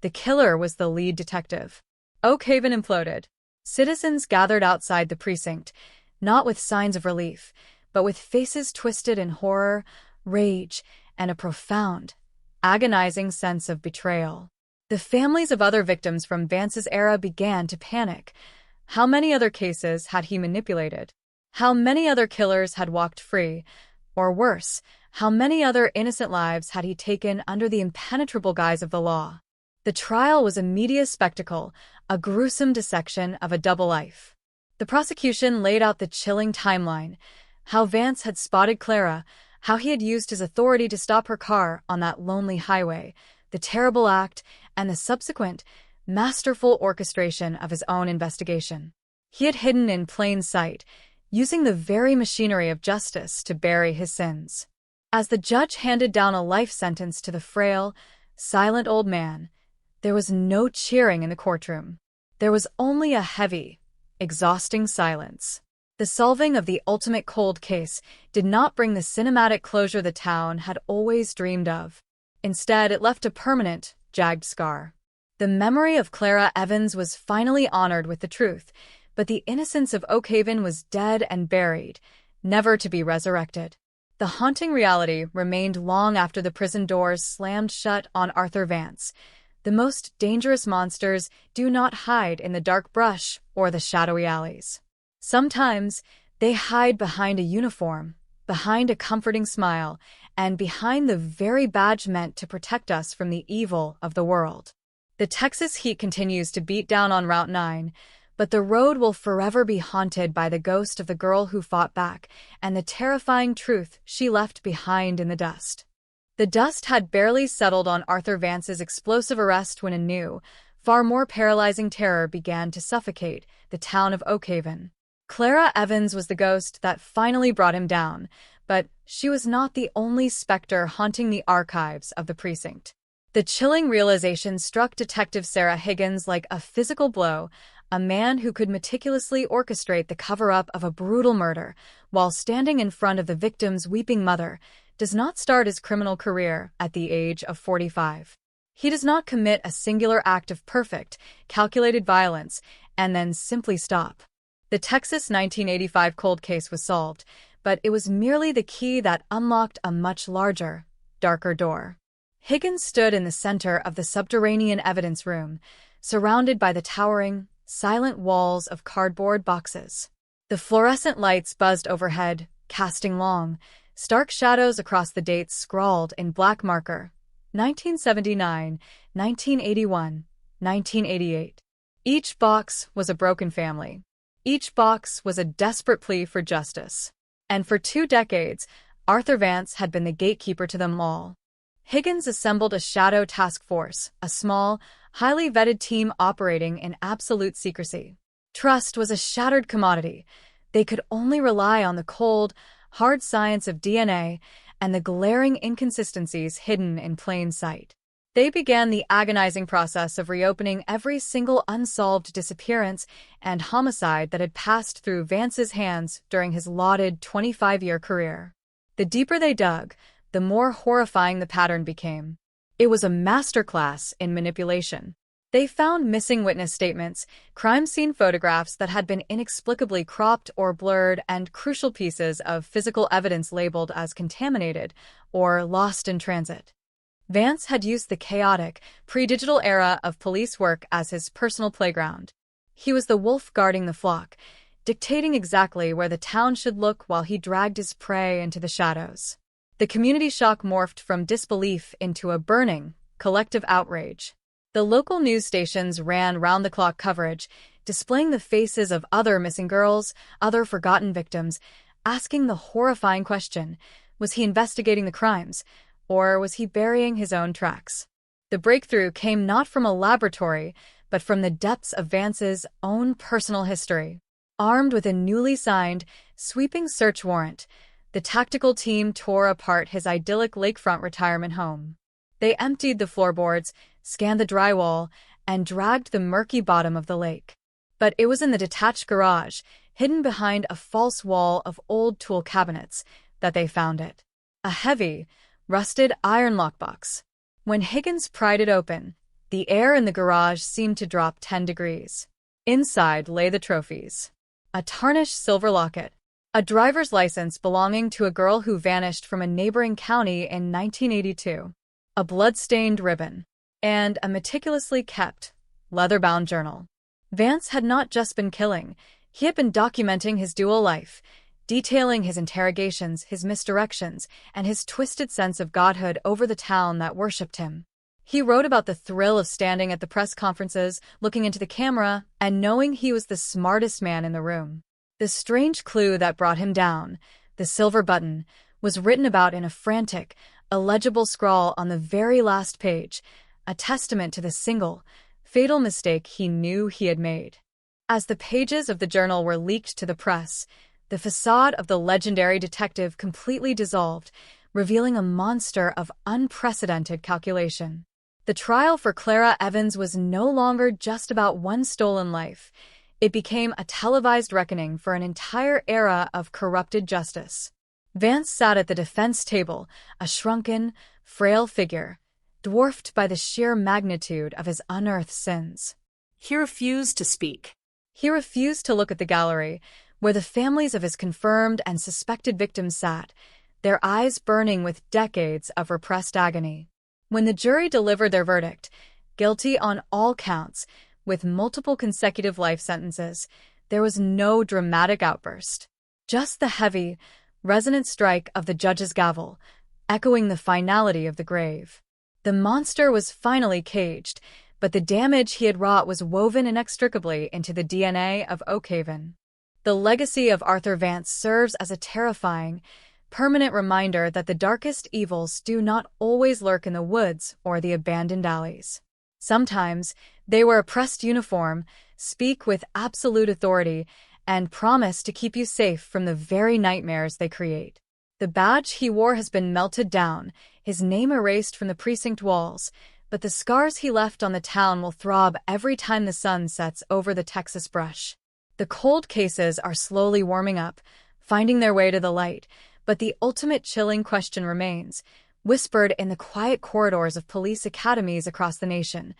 The killer was the lead detective. Oak Haven imploded. Citizens gathered outside the precinct, not with signs of relief, but with faces twisted in horror, rage, and a profound, agonizing sense of betrayal. The families of other victims from Vance's era began to panic. How many other cases had he manipulated? How many other killers had walked free? Or worse, how many other innocent lives had he taken under the impenetrable guise of the law? The trial was a media spectacle, a gruesome dissection of a double life. The prosecution laid out the chilling timeline, how Vance had spotted Clara, how he had used his authority to stop her car on that lonely highway, the terrible act, and the subsequent, masterful orchestration of his own investigation. He had hidden in plain sight, using the very machinery of justice to bury his sins. As the judge handed down a life sentence to the frail, silent old man, there was no cheering in the courtroom. There was only a heavy, exhausting silence. The solving of the ultimate cold case did not bring the cinematic closure the town had always dreamed of. Instead, it left a permanent, jagged scar. The memory of Clara Evans was finally honored with the truth, but the innocence of Oak Haven was dead and buried, never to be resurrected. The haunting reality remained long after the prison doors slammed shut on Arthur Vance. The most dangerous monsters do not hide in the dark brush or the shadowy alleys. Sometimes, they hide behind a uniform, behind a comforting smile, and behind the very badge meant to protect us from the evil of the world. The Texas heat continues to beat down on Route 9, but the road will forever be haunted by the ghost of the girl who fought back and the terrifying truth she left behind in the dust. The dust had barely settled on Arthur Vance's explosive arrest when a new, far more paralyzing terror began to suffocate the town of Oak Haven. Clara Evans was the ghost that finally brought him down, but she was not the only specter haunting the archives of the precinct. The chilling realization struck Detective Sarah Higgins like a physical blow. A man who could meticulously orchestrate the cover-up of a brutal murder while standing in front of the victim's weeping mother does not start his criminal career at the age of 45. He does not commit a singular act of perfect, calculated violence and then simply stop. The Texas 1985 cold case was solved, but it was merely the key that unlocked a much larger, darker door. Higgins stood in the center of the subterranean evidence room, surrounded by the towering, silent walls of cardboard boxes. The fluorescent lights buzzed overhead, casting long, stark shadows across the dates scrawled in black marker: 1979, 1981, 1988. Each box was a broken family. Each box was a desperate plea for justice. And for 2 decades, Arthur Vance had been the gatekeeper to them all. Higgins assembled a shadow task force, a small, highly vetted team operating in absolute secrecy. Trust was a shattered commodity. They could only rely on the cold, hard science of DNA and the glaring inconsistencies hidden in plain sight. They began the agonizing process of reopening every single unsolved disappearance and homicide that had passed through Vance's hands during his lauded 25-year career. The deeper they dug, the more horrifying the pattern became. It was a masterclass in manipulation. They found missing witness statements, crime scene photographs that had been inexplicably cropped or blurred, and crucial pieces of physical evidence labeled as contaminated or lost in transit. Vance had used the chaotic, pre-digital era of police work as his personal playground. He was the wolf guarding the flock, dictating exactly where the town should look while he dragged his prey into the shadows. The community shock morphed from disbelief into a burning, collective outrage. The local news stations ran round-the-clock coverage, displaying the faces of other missing girls, other forgotten victims, asking the horrifying question, was he investigating the crimes, or was he burying his own tracks? The breakthrough came not from a laboratory, but from the depths of Vance's own personal history. Armed with a newly signed, sweeping search warrant, the tactical team tore apart his idyllic lakefront retirement home. They emptied the floorboards, scanned the drywall, and dragged the murky bottom of the lake. But it was in the detached garage, hidden behind a false wall of old tool cabinets, that they found it. A heavy, rusted iron lockbox. When Higgins pried it open, the air in the garage seemed to drop 10 degrees. Inside lay the trophies. A tarnished silver locket, a driver's license belonging to a girl who vanished from a neighboring county in 1982, a blood-stained ribbon, and a meticulously kept, leather-bound journal. Vance had not just been killing, he had been documenting his dual life, detailing his interrogations, his misdirections, and his twisted sense of godhood over the town that worshipped him. He wrote about the thrill of standing at the press conferences, looking into the camera, and knowing he was the smartest man in the room. The strange clue that brought him down, the silver button, was written about in a frantic, illegible scrawl on the very last page, a testament to the single, fatal mistake he knew he had made. As the pages of the journal were leaked to the press, the facade of the legendary detective completely dissolved, revealing a monster of unprecedented calculation. The trial for Clara Evans was no longer just about one stolen life. It became a televised reckoning for an entire era of corrupted justice. Vance sat at the defense table, a shrunken, frail figure, dwarfed by the sheer magnitude of his unearthed sins. He refused to speak. He refused to look at the gallery, where the families of his confirmed and suspected victims sat, their eyes burning with decades of repressed agony. When the jury delivered their verdict, guilty on all counts, with multiple consecutive life sentences, there was no dramatic outburst. Just the heavy, resonant strike of the judge's gavel, echoing the finality of the grave. The monster was finally caged, but the damage he had wrought was woven inextricably into the DNA of Oakhaven. The legacy of Arthur Vance serves as a terrifying, permanent reminder that the darkest evils do not always lurk in the woods or the abandoned alleys. Sometimes they wear a pressed uniform, speak with absolute authority, and promise to keep you safe from the very nightmares they create. The badge he wore has been melted down, his name erased from the precinct walls, but the scars he left on the town will throb every time the sun sets over the Texas brush. The cold cases are slowly warming up, finding their way to the light, but the ultimate chilling question remains, whispered in the quiet corridors of police academies across the nation.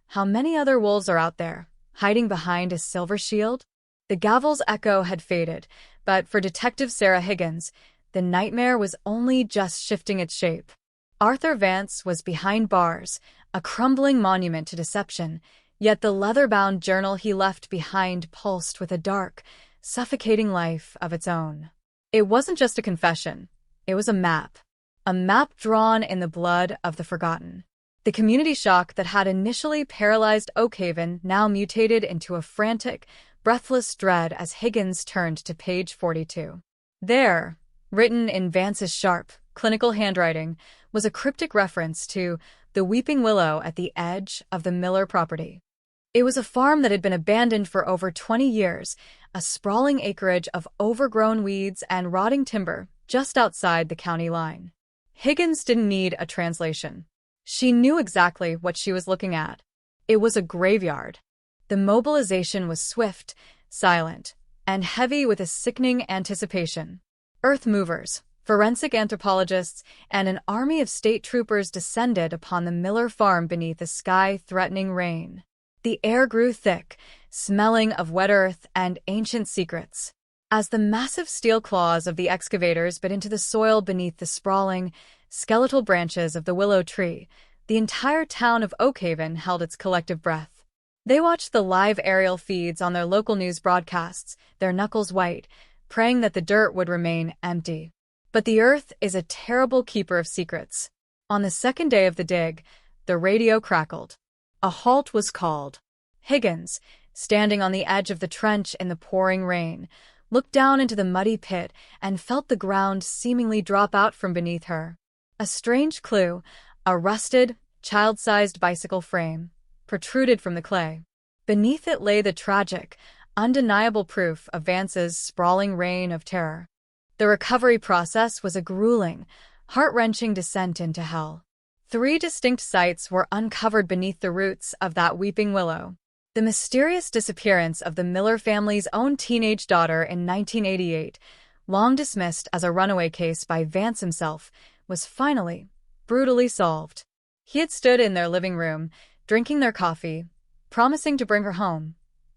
How many other wolves are out there, hiding behind a silver shield? The gavel's echo had faded, but for Detective Sarah Higgins, the nightmare was only just shifting its shape. Arthur Vance was behind bars, a crumbling monument to deception, yet the leather-bound journal he left behind pulsed with a dark, suffocating life of its own. It wasn't just a confession, it was a map drawn in the blood of the forgotten. The community shock that had initially paralyzed Oakhaven now mutated into a frantic, breathless dread as Higgins turned to page 42. There, written in Vance's sharp, clinical handwriting, was a cryptic reference to the weeping willow at the edge of the Miller property. It was a farm that had been abandoned for over 20 years, a sprawling acreage of overgrown weeds and rotting timber just outside the county line. Higgins didn't need a translation. She knew exactly what she was looking at. It was a graveyard. The mobilization was swift, silent, and heavy with a sickening anticipation. Earth movers, forensic anthropologists, and an army of state troopers descended upon the Miller farm beneath a sky-threatening rain. The air grew thick, smelling of wet earth and ancient secrets. As the massive steel claws of the excavators bit into the soil beneath the sprawling, skeletal branches of the willow tree, the entire town of Oakhaven held its collective breath. They watched the live aerial feeds on their local news broadcasts, their knuckles white, praying that the dirt would remain empty. But the earth is a terrible keeper of secrets. On the second day of the dig, the radio crackled. A halt was called. Higgins, standing on the edge of the trench in the pouring rain, looked down into the muddy pit and felt the ground seemingly drop out from beneath her. A strange clue, a rusted, child-sized bicycle frame, protruded from the clay. Beneath it lay the tragic, undeniable proof of Vance's sprawling reign of terror. The recovery process was a grueling, heart-wrenching descent into hell. 3 distinct sites were uncovered beneath the roots of that weeping willow. The mysterious disappearance of the Miller family's own teenage daughter in 1988, long dismissed as a runaway case by Vance himself, was finally, brutally solved. He had stood in their living room, drinking their coffee, promising to bring her home,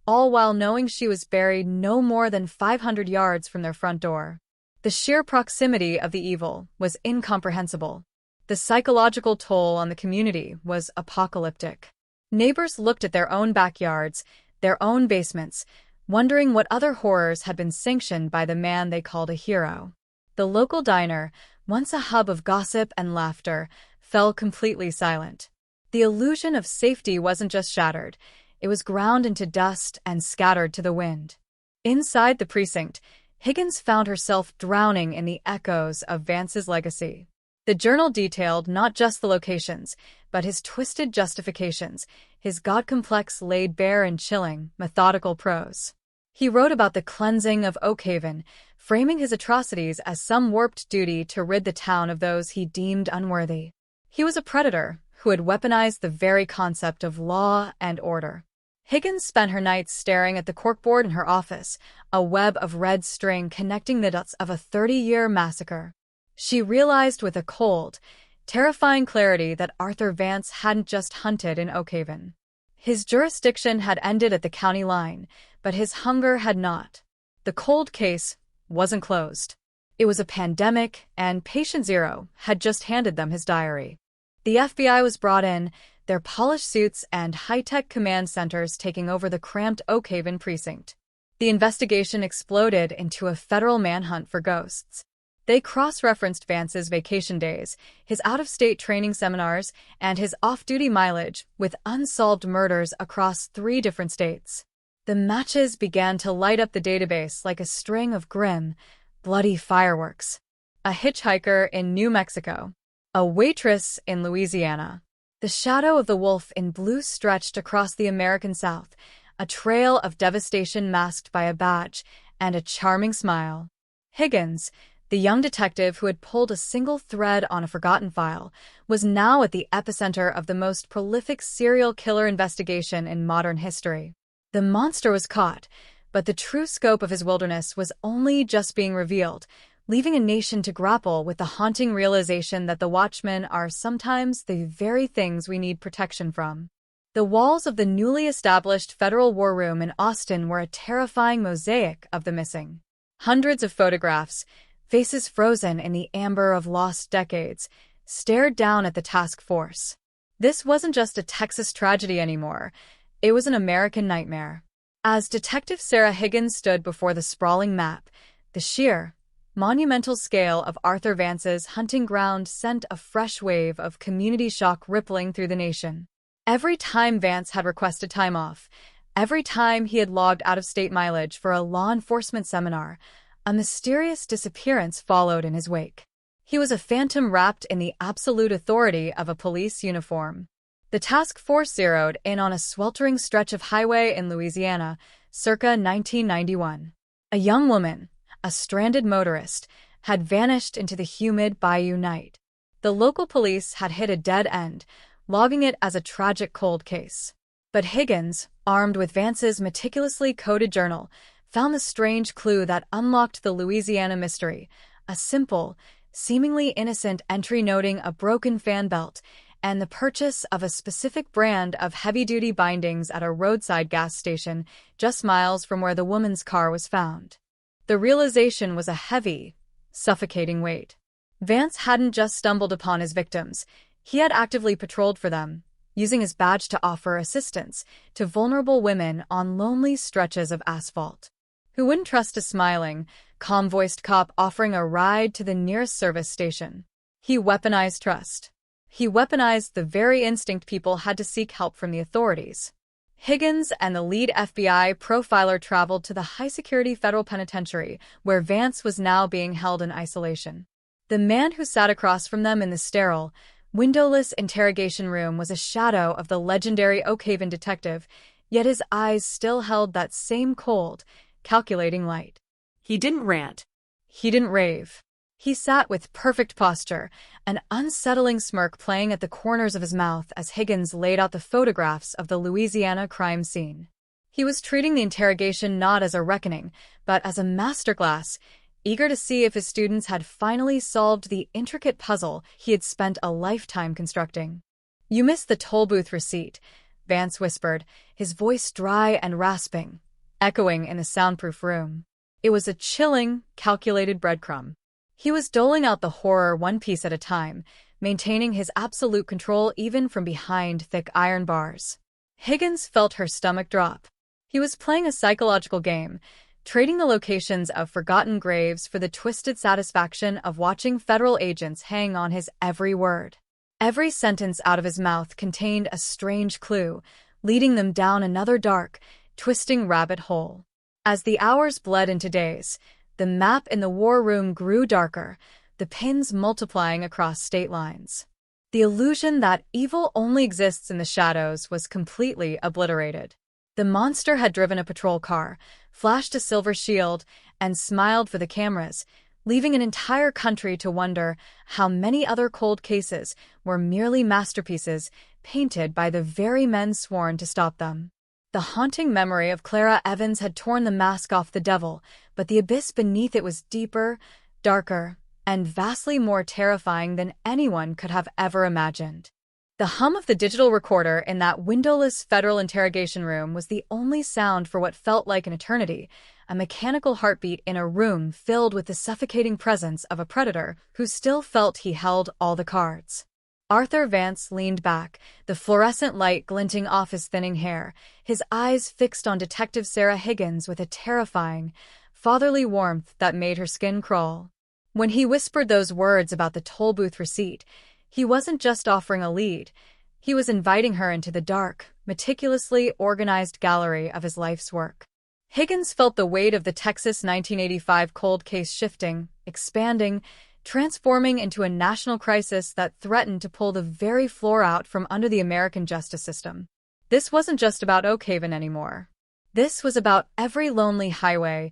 all while knowing she was buried no more than 500 yards from their front door. The sheer proximity of the evil was incomprehensible. The psychological toll on the community was apocalyptic. Neighbors looked at their own backyards, their own basements, wondering what other horrors had been sanctioned by the man they called a hero. The local diner, once a hub of gossip and laughter, fell completely silent. The illusion of safety wasn't just shattered, it was ground into dust and scattered to the wind. Inside the precinct, Higgins found herself drowning in the echoes of Vance's legacy. The journal detailed not just the locations, but his twisted justifications, his God complex laid bare in chilling, methodical prose. He wrote about the cleansing of Oakhaven, framing his atrocities as some warped duty to rid the town of those he deemed unworthy. He was a predator who had weaponized the very concept of law and order. Higgins spent her nights staring at the corkboard in her office, a web of red string connecting the dots of a 30-year massacre. She realized with a cold, terrifying clarity that Arthur Vance hadn't just hunted in Oakhaven. His jurisdiction had ended at the county line, but his hunger had not. The cold case wasn't closed. It was a pandemic, and Patient Zero had just handed them his diary. The FBI was brought in, their polished suits and high-tech command centers taking over the cramped Oakhaven precinct. The investigation exploded into a federal manhunt for ghosts. They cross-referenced Vance's vacation days, his out-of-state training seminars, and his off-duty mileage with unsolved murders across 3 different states. The matches began to light up the database like a string of grim, bloody fireworks. A hitchhiker in New Mexico. A waitress in Louisiana. The shadow of the wolf in blue stretched across the American South, a trail of devastation masked by a badge and a charming smile. Higgins, the young detective who had pulled a single thread on a forgotten file, was now at the epicenter of the most prolific serial killer investigation in modern history. The monster was caught, but the true scope of his wilderness was only just being revealed, leaving a nation to grapple with the haunting realization that the Watchmen are sometimes the very things we need protection from. The walls of the newly established federal war room in Austin were a terrifying mosaic of the missing. Hundreds of photographs, faces frozen in the amber of lost decades, stared down at the task force. This wasn't just a Texas tragedy anymore. It was an American nightmare. As Detective Sarah Higgins stood before the sprawling map, the sheer, monumental scale of Arthur Vance's hunting ground sent a fresh wave of community shock rippling through the nation. Every time Vance had requested time off, every time he had logged out-of-state mileage for a law enforcement seminar, a mysterious disappearance followed in his wake. He was a phantom wrapped in the absolute authority of a police uniform. The task force zeroed in on a sweltering stretch of highway in Louisiana, circa 1991. A young woman, a stranded motorist, had vanished into the humid bayou night. The local police had hit a dead end, logging it as a tragic cold case. But Higgins, armed with Vance's meticulously coded journal, found the strange clue that unlocked the Louisiana mystery, a simple, seemingly innocent entry noting a broken fan belt and the purchase of a specific brand of heavy-duty bindings at a roadside gas station just miles from where the woman's car was found. The realization was a heavy, suffocating weight. Vance hadn't just stumbled upon his victims, he had actively patrolled for them, using his badge to offer assistance to vulnerable women on lonely stretches of asphalt. Who wouldn't trust a smiling, calm-voiced cop offering a ride to the nearest service station? He weaponized trust. He weaponized the very instinct people had to seek help from the authorities. Higgins and the lead FBI profiler traveled to the high-security federal penitentiary, where Vance was now being held in isolation. The man who sat across from them in the sterile, windowless interrogation room was a shadow of the legendary Oakhaven detective, yet his eyes still held that same cold, calculating light. He didn't rant. He didn't rave. He sat with perfect posture, an unsettling smirk playing at the corners of his mouth as Higgins laid out the photographs of the Louisiana crime scene. He was treating the interrogation not as a reckoning, but as a masterclass, eager to see if his students had finally solved the intricate puzzle he had spent a lifetime constructing. "You missed the toll booth receipt," Vance whispered, his voice dry and rasping, echoing in the soundproof room. It was a chilling, calculated breadcrumb. He was doling out the horror one piece at a time, maintaining his absolute control even from behind thick iron bars. Higgins felt her stomach drop. He was playing a psychological game, trading the locations of forgotten graves for the twisted satisfaction of watching federal agents hang on his every word. Every sentence out of his mouth contained a strange clue, leading them down another dark, twisting rabbit hole. As the hours bled into days, the map in the war room grew darker, the pins multiplying across state lines. The illusion that evil only exists in the shadows was completely obliterated. The monster had driven a patrol car, flashed a silver shield, and smiled for the cameras, leaving an entire country to wonder how many other cold cases were merely masterpieces painted by the very men sworn to stop them. The haunting memory of Clara Evans had torn the mask off the devil, but the abyss beneath it was deeper, darker, and vastly more terrifying than anyone could have ever imagined. The hum of the digital recorder in that windowless federal interrogation room was the only sound for what felt like an eternity, a mechanical heartbeat in a room filled with the suffocating presence of a predator who still felt he held all the cards. Arthur Vance leaned back, the fluorescent light glinting off his thinning hair, his eyes fixed on Detective Sarah Higgins with a terrifying, fatherly warmth that made her skin crawl. When he whispered those words about the toll booth receipt, he wasn't just offering a lead. He was inviting her into the dark, meticulously organized gallery of his life's work. Higgins felt the weight of the Texas 1985 cold case shifting, expanding, transforming into a national crisis that threatened to pull the very floor out from under the American justice system. This wasn't just about Oakhaven anymore. This was about every lonely highway,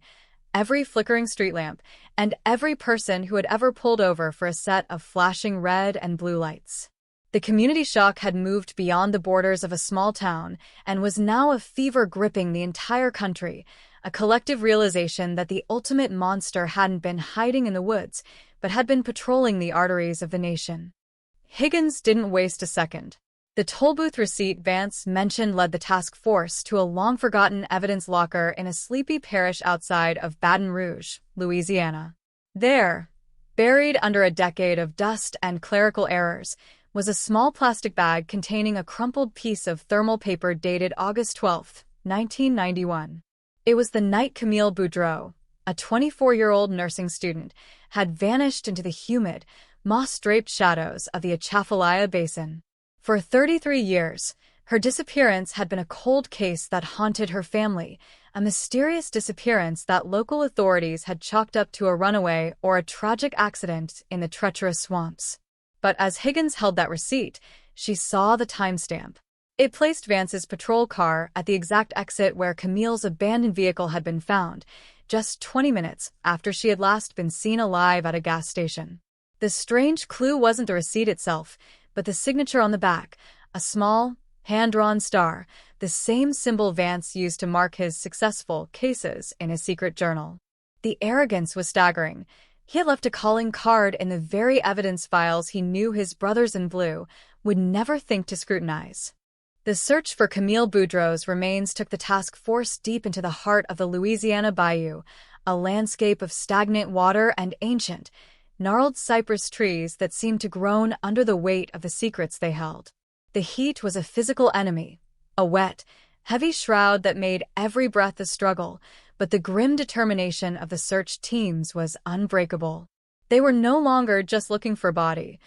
every flickering street lamp, and every person who had ever pulled over for a set of flashing red and blue lights. The community shock had moved beyond the borders of a small town and was now a fever gripping the entire country, a collective realization that the ultimate monster hadn't been hiding in the woods, but had been patrolling the arteries of the nation. Higgins didn't waste a second. The toll booth receipt Vance mentioned led the task force to a long-forgotten evidence locker in a sleepy parish outside of Baton Rouge, Louisiana. There, buried under a decade of dust and clerical errors, was a small plastic bag containing a crumpled piece of thermal paper dated August 12, 1991. It was the night Camille Boudreau, a 24-year-old nursing student, had vanished into the humid, moss-draped shadows of the Atchafalaya Basin. For 33 years, her disappearance had been a cold case that haunted her family, a mysterious disappearance that local authorities had chalked up to a runaway or a tragic accident in the treacherous swamps. But as Higgins held that receipt, she saw the timestamp. It placed Vance's patrol car at the exact exit where Camille's abandoned vehicle had been found, just 20 minutes after she had last been seen alive at a gas station. The strange clue wasn't the receipt itself, but the signature on the back, a small, hand-drawn star, the same symbol Vance used to mark his successful cases in his secret journal. The arrogance was staggering. He had left a calling card in the very evidence files he knew his brothers in blue would never think to scrutinize. The search for Camille Boudreau's remains took the task force deep into the heart of the Louisiana Bayou, a landscape of stagnant water and ancient, gnarled cypress trees that seemed to groan under the weight of the secrets they held. The heat was a physical enemy, a wet, heavy shroud that made every breath a struggle, but the grim determination of the search teams was unbreakable. They were no longer just looking for a body.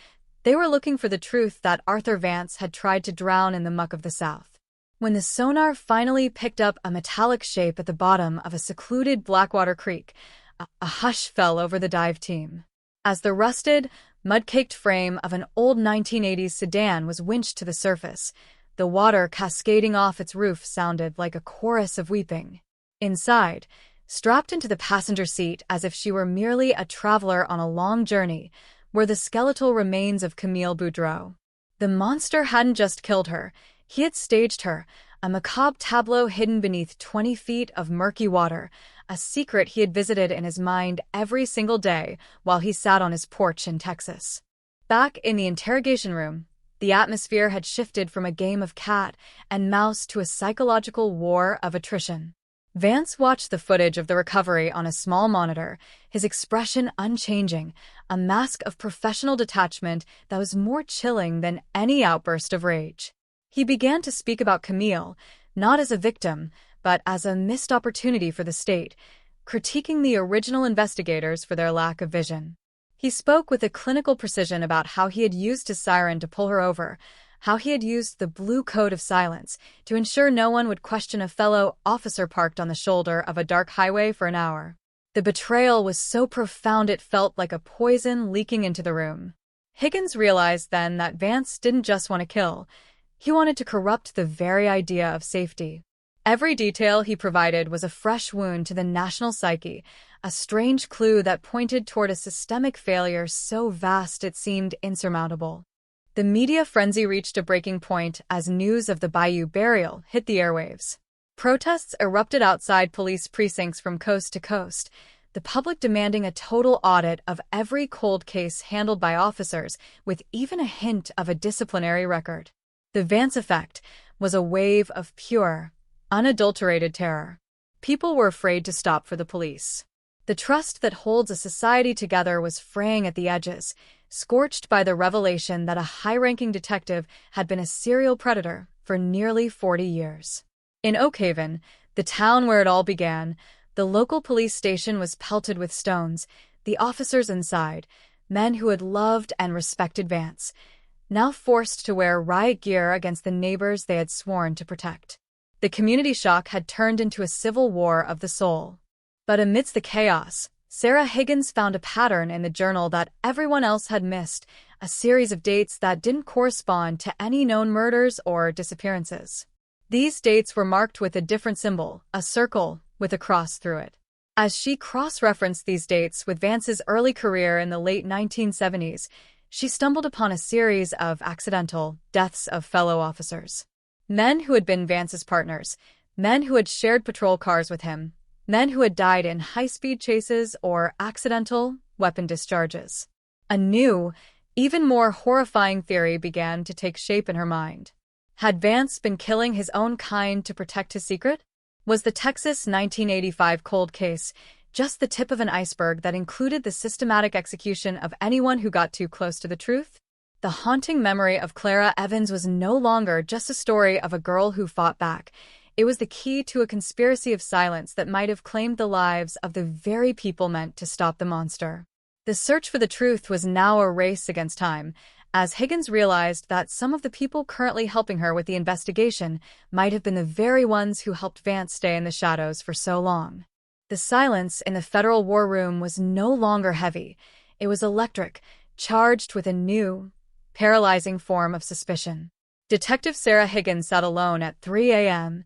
They were looking for the truth that Arthur Vance had tried to drown in the muck of the South. When the sonar finally picked up a metallic shape at the bottom of a secluded Blackwater Creek, a hush fell over the dive team. As the rusted, mud-caked frame of an old 1980s sedan was winched to the surface, the water cascading off its roof sounded like a chorus of weeping. Inside, strapped into the passenger seat as if she were merely a traveler on a long journey, were the skeletal remains of Camille Boudreau. The monster hadn't just killed her, he had staged her, a macabre tableau hidden beneath 20 feet of murky water, a secret he had visited in his mind every single day while he sat on his porch in Texas. Back in the interrogation room, the atmosphere had shifted from a game of cat and mouse to a psychological war of attrition. Vance watched the footage of the recovery on a small monitor, his expression unchanging, a mask of professional detachment that was more chilling than any outburst of rage. He began to speak about Camille, not as a victim, but as a missed opportunity for the state, critiquing the original investigators for their lack of vision. He spoke with a clinical precision about how he had used his siren to pull her over, how he had used the blue code of silence to ensure no one would question a fellow officer parked on the shoulder of a dark highway for an hour. The betrayal was so profound it felt like a poison leaking into the room. Higgins realized then that Vance didn't just want to kill. He wanted to corrupt the very idea of safety. Every detail he provided was a fresh wound to the national psyche, a strange clue that pointed toward a systemic failure so vast it seemed insurmountable. The media frenzy reached a breaking point as news of the Bayou burial hit the airwaves. Protests erupted outside police precincts from coast to coast, the public demanding a total audit of every cold case handled by officers with even a hint of a disciplinary record. The Vance effect was a wave of pure, unadulterated terror. People were afraid to stop for the police. The trust that holds a society together was fraying at the edges, scorched by the revelation that a high-ranking detective had been a serial predator for nearly 40 years. In Oakhaven, the town where it all began, the local police station was pelted with stones, the officers inside, men who had loved and respected Vance, now forced to wear riot gear against the neighbors they had sworn to protect. The community shock had turned into a civil war of the soul. But amidst the chaos, Sarah Higgins found a pattern in the journal that everyone else had missed, a series of dates that didn't correspond to any known murders or disappearances. These dates were marked with a different symbol, a circle with a cross through it. As she cross-referenced these dates with Vance's early career in the late 1970s, she stumbled upon a series of accidental deaths of fellow officers. Men who had been Vance's partners, men who had shared patrol cars with him, men who had died in high-speed chases or accidental weapon discharges. A new, even more horrifying theory began to take shape in her mind. Had Vance been killing his own kind to protect his secret? Was the Texas 1985 cold case just the tip of an iceberg that included the systematic execution of anyone who got too close to the truth? The haunting memory of Clara Evans was no longer just a story of a girl who fought back. It was the key to a conspiracy of silence that might have claimed the lives of the very people meant to stop the monster. The search for the truth was now a race against time, as Higgins realized that some of the people currently helping her with the investigation might have been the very ones who helped Vance stay in the shadows for so long. The silence in the federal war room was no longer heavy. It was electric, charged with a new, paralyzing form of suspicion. Detective Sarah Higgins sat alone at 3 a.m.,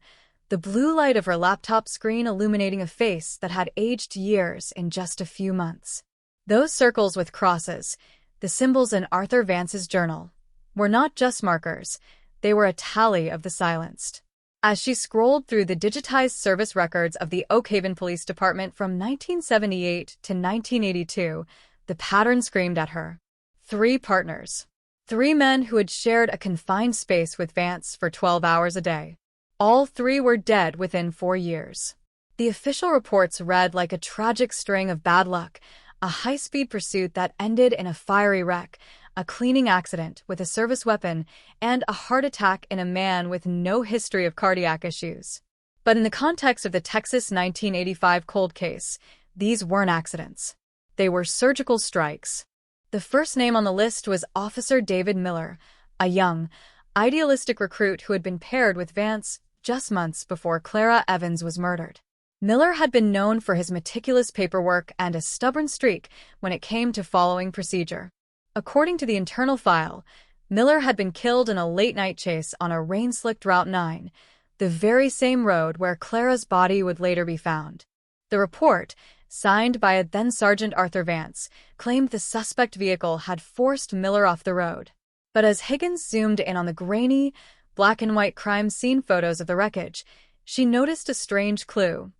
the blue light of her laptop screen illuminating a face that had aged years in just a few months. Those circles with crosses, the symbols in Arthur Vance's journal, were not just markers, they were a tally of the silenced. As she scrolled through the digitized service records of the Oakhaven Police Department from 1978 to 1982, the pattern screamed at her. 3 partners. 3 men who had shared a confined space with Vance for 12 hours a day. All 3 were dead within 4 years. The official reports read like a tragic string of bad luck, a high-speed pursuit that ended in a fiery wreck, a cleaning accident with a service weapon, and a heart attack in a man with no history of cardiac issues. But in the context of the Texas 1985 cold case, these weren't accidents. They were surgical strikes. The first name on the list was Officer David Miller, a young, idealistic recruit who had been paired with Vance just months before Clara Evans was murdered. Miller had been known for his meticulous paperwork and a stubborn streak when it came to following procedure. According to the internal file, Miller had been killed in a late-night chase on a rain-slicked Route 9, the very same road where Clara's body would later be found. The report, signed by then-Sergeant Arthur Vance, claimed the suspect vehicle had forced Miller off the road. But as Higgins zoomed in on the grainy, black-and-white crime scene photos of the wreckage, she noticed a strange clue.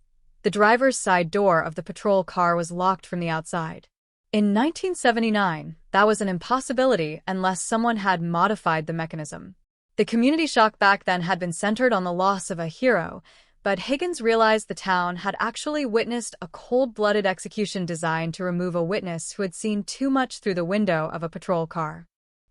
The driver's side door of the patrol car was locked from the outside. In 1979, that was an impossibility unless someone had modified the mechanism. The community shock back then had been centered on the loss of a hero, but Higgins realized the town had actually witnessed a cold-blooded execution designed to remove a witness who had seen too much through the window of a patrol car.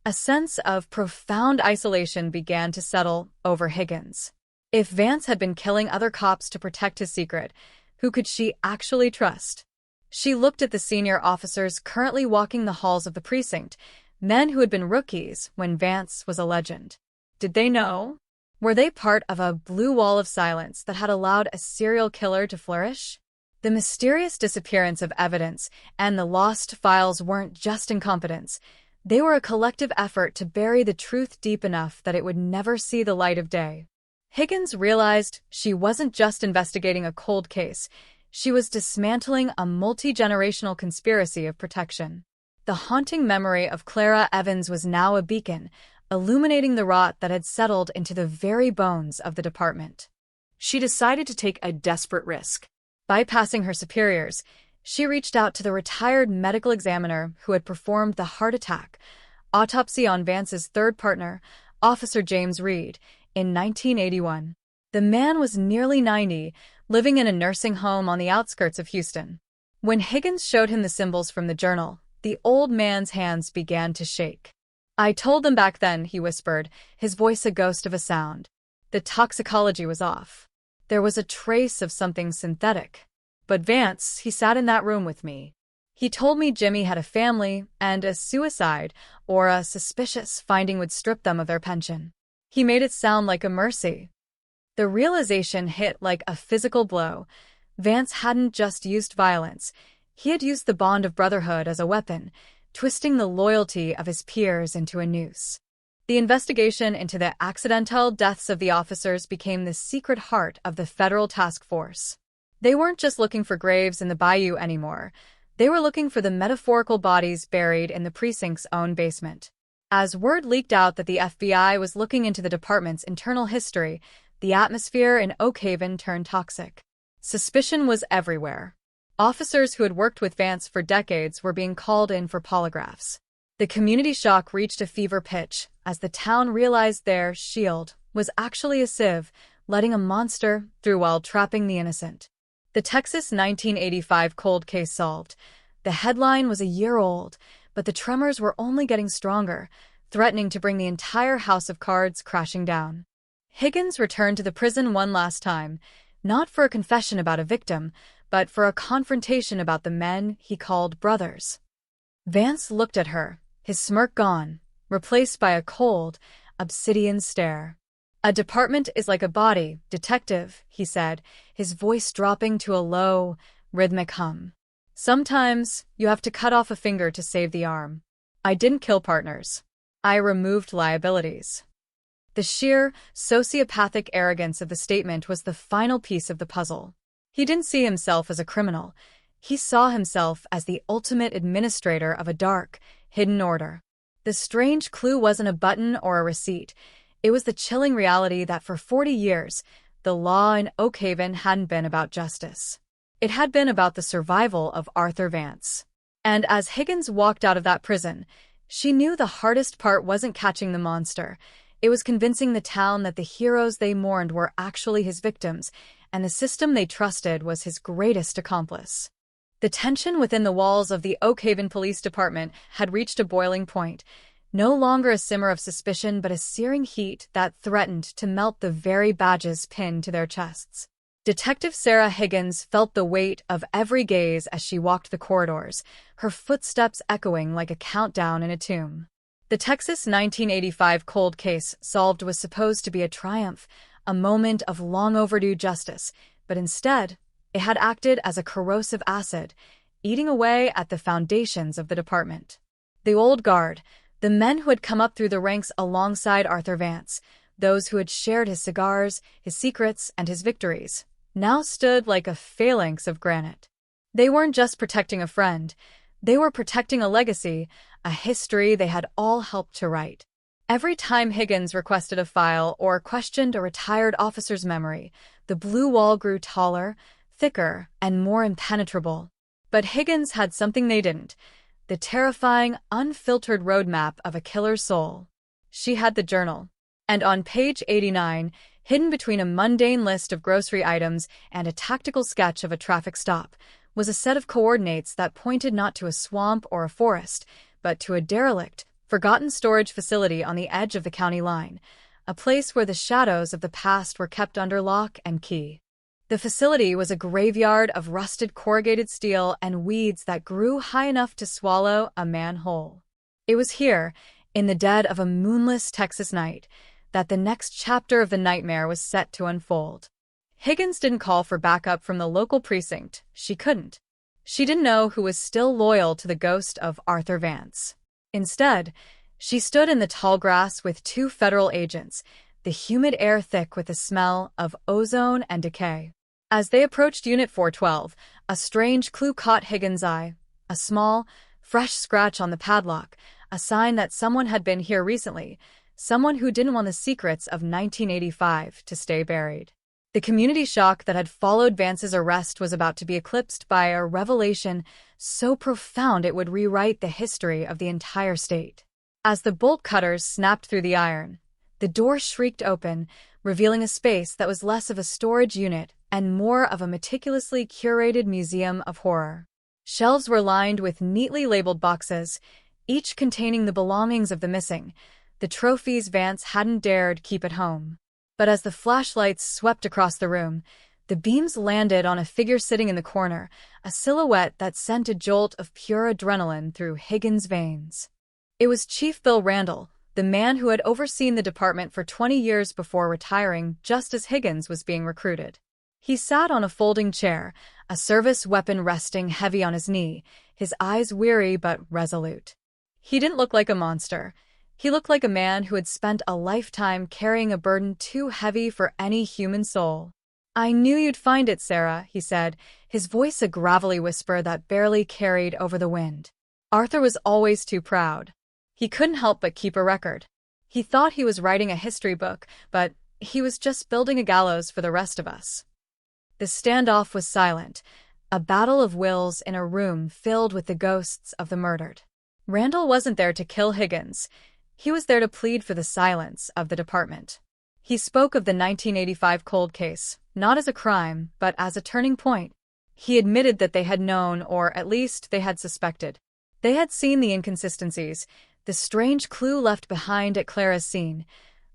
A sense of profound isolation began to settle over Higgins. If Vance had been killing other cops to protect his secret, who could she actually trust? She looked at the senior officers currently walking the halls of the precinct, men who had been rookies when Vance was a legend. Did they know? Were they part of a blue wall of silence that had allowed a serial killer to flourish? The mysterious disappearance of evidence and the lost files weren't just incompetence. They were a collective effort to bury the truth deep enough that it would never see the light of day. Higgins realized she wasn't just investigating a cold case. She was dismantling a multi-generational conspiracy of protection. The haunting memory of Clara Evans was now a beacon, illuminating the rot that had settled into the very bones of the department. She decided to take a desperate risk. Bypassing her superiors, she reached out to the retired medical examiner who had performed the heart attack autopsy on Vance's third partner, Officer James Reed, in 1981. The man was nearly 90, living in a nursing home on the outskirts of Houston. When Higgins showed him the symbols from the journal, the old man's hands began to shake. "I told them back then," he whispered, his voice a ghost of a sound. "The toxicology was off. There was a trace of something synthetic. But Vance, he sat in that room with me. He told me Jimmy had a family, and a suicide or a suspicious finding would strip them of their pension. He made it sound like a mercy." The realization hit like a physical blow. Vance hadn't just used violence. He had used the bond of brotherhood as a weapon, twisting the loyalty of his peers into a noose. The investigation into the accidental deaths of the officers became the secret heart of the federal task force. They weren't just looking for graves in the bayou anymore. They were looking for the metaphorical bodies buried in the precinct's own basement. As word leaked out that the FBI was looking into the department's internal history, the atmosphere in Oak Haven turned toxic. Suspicion was everywhere. Officers who had worked with Vance for decades were being called in for polygraphs. The community shock reached a fever pitch as the town realized their shield was actually a sieve, letting a monster through while trapping the innocent. The Texas 1985 cold case solved. The headline was a year old, but the tremors were only getting stronger, threatening to bring the entire house of cards crashing down. Higgins returned to the prison one last time, not for a confession about a victim, but for a confrontation about the men he called brothers. Vance looked at her, his smirk gone, replaced by a cold, obsidian stare. "A department is like a body, detective," he said, his voice dropping to a low, rhythmic hum. "Sometimes you have to cut off a finger to save the arm. I didn't kill partners. I removed liabilities." The sheer, sociopathic arrogance of the statement was the final piece of the puzzle. He didn't see himself as a criminal. He saw himself as the ultimate administrator of a dark, hidden order. The strange clue wasn't a button or a receipt. It was the chilling reality that for 40 years, the law in Oak Haven hadn't been about justice. It had been about the survival of Arthur Vance. And as Higgins walked out of that prison, she knew the hardest part wasn't catching the monster. It was convincing the town that the heroes they mourned were actually his victims, and the system they trusted was his greatest accomplice. The tension within the walls of the Oak Haven Police Department had reached a boiling point, no longer a simmer of suspicion but a searing heat that threatened to melt the very badges pinned to their chests. Detective Sarah Higgins felt the weight of every gaze as she walked the corridors, her footsteps echoing like a countdown in a tomb. The Texas 1985 cold case solved was supposed to be a triumph, a moment of long overdue justice, but instead, it had acted as a corrosive acid, eating away at the foundations of the department. The old guard, the men who had come up through the ranks alongside Arthur Vance, those who had shared his cigars, his secrets, and his victories, now stood like a phalanx of granite. They weren't just protecting a friend, they were protecting a legacy, a history they had all helped to write. Every time Higgins requested a file or questioned a retired officer's memory, the blue wall grew taller, thicker, and more impenetrable. But Higgins had something they didn't, the terrifying, unfiltered roadmap of a killer's soul. She had the journal. And on page 89, hidden between a mundane list of grocery items and a tactical sketch of a traffic stop, was a set of coordinates that pointed not to a swamp or a forest, but to a derelict, forgotten storage facility on the edge of the county line, a place where the shadows of the past were kept under lock and key. The facility was a graveyard of rusted corrugated steel and weeds that grew high enough to swallow a man whole. It was here, in the dead of a moonless Texas night, that the next chapter of the nightmare was set to unfold. Higgins didn't call for backup from the local precinct. She couldn't. She didn't know who was still loyal to the ghost of Arthur Vance. Instead, she stood in the tall grass with two federal agents, the humid air thick with the smell of ozone and decay. As they approached Unit 412, a strange clue caught Higgins' eye, a small, fresh scratch on the padlock, a sign that someone had been here recently, someone who didn't want the secrets of 1985 to stay buried. The community shock that had followed Vance's arrest was about to be eclipsed by a revelation so profound it would rewrite the history of the entire state. As the bolt cutters snapped through the iron, the door shrieked open, revealing a space that was less of a storage unit and more of a meticulously curated museum of horror. Shelves were lined with neatly labeled boxes, each containing the belongings of the missing, the trophies Vance hadn't dared keep at home. But as the flashlights swept across the room, the beams landed on a figure sitting in the corner, a silhouette that sent a jolt of pure adrenaline through Higgins' veins. It was Chief Bill Randall, the man who had overseen the department for 20 years before retiring just as Higgins was being recruited. He sat on a folding chair, a service weapon resting heavy on his knee, his eyes weary but resolute. He didn't look like a monster. He looked like a man who had spent a lifetime carrying a burden too heavy for any human soul. "I knew you'd find it, Sarah," he said, his voice a gravelly whisper that barely carried over the wind. Arthur was always too proud. He couldn't help but keep a record. He thought he was writing a history book, but he was just building a gallows for the rest of us. The standoff was silent, a battle of wills in a room filled with the ghosts of the murdered. Randall wasn't there to kill Higgins. He was there to plead for the silence of the department. He spoke of the 1985 cold case, not as a crime, but as a turning point. He admitted that they had known, or at least they had suspected. They had seen the inconsistencies, the strange clue left behind at Clara's scene,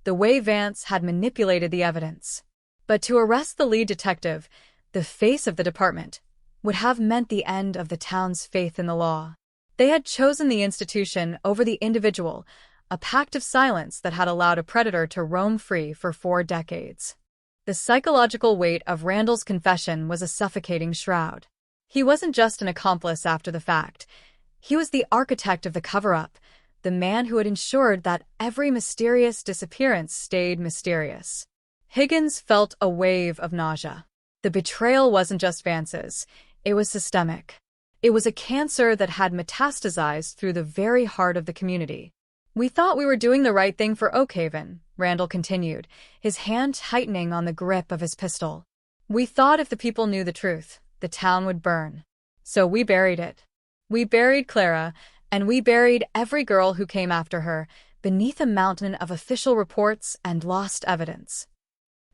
the way Vance had manipulated the evidence. But to arrest the lead detective, the face of the department, would have meant the end of the town's faith in the law. They had chosen the institution over the individual, a pact of silence that had allowed a predator to roam free for 4 decades. The psychological weight of Randall's confession was a suffocating shroud. He wasn't just an accomplice after the fact. He was the architect of the cover-up, the man who had ensured that every mysterious disappearance stayed mysterious. Higgins felt a wave of nausea. The betrayal wasn't just Vance's. It was systemic. It was a cancer that had metastasized through the very heart of the community. "We thought we were doing the right thing for Oakhaven," Randall continued, his hand tightening on the grip of his pistol. "We thought if the people knew the truth, the town would burn. So we buried it. We buried Clara, and we buried every girl who came after her, beneath a mountain of official reports and lost evidence."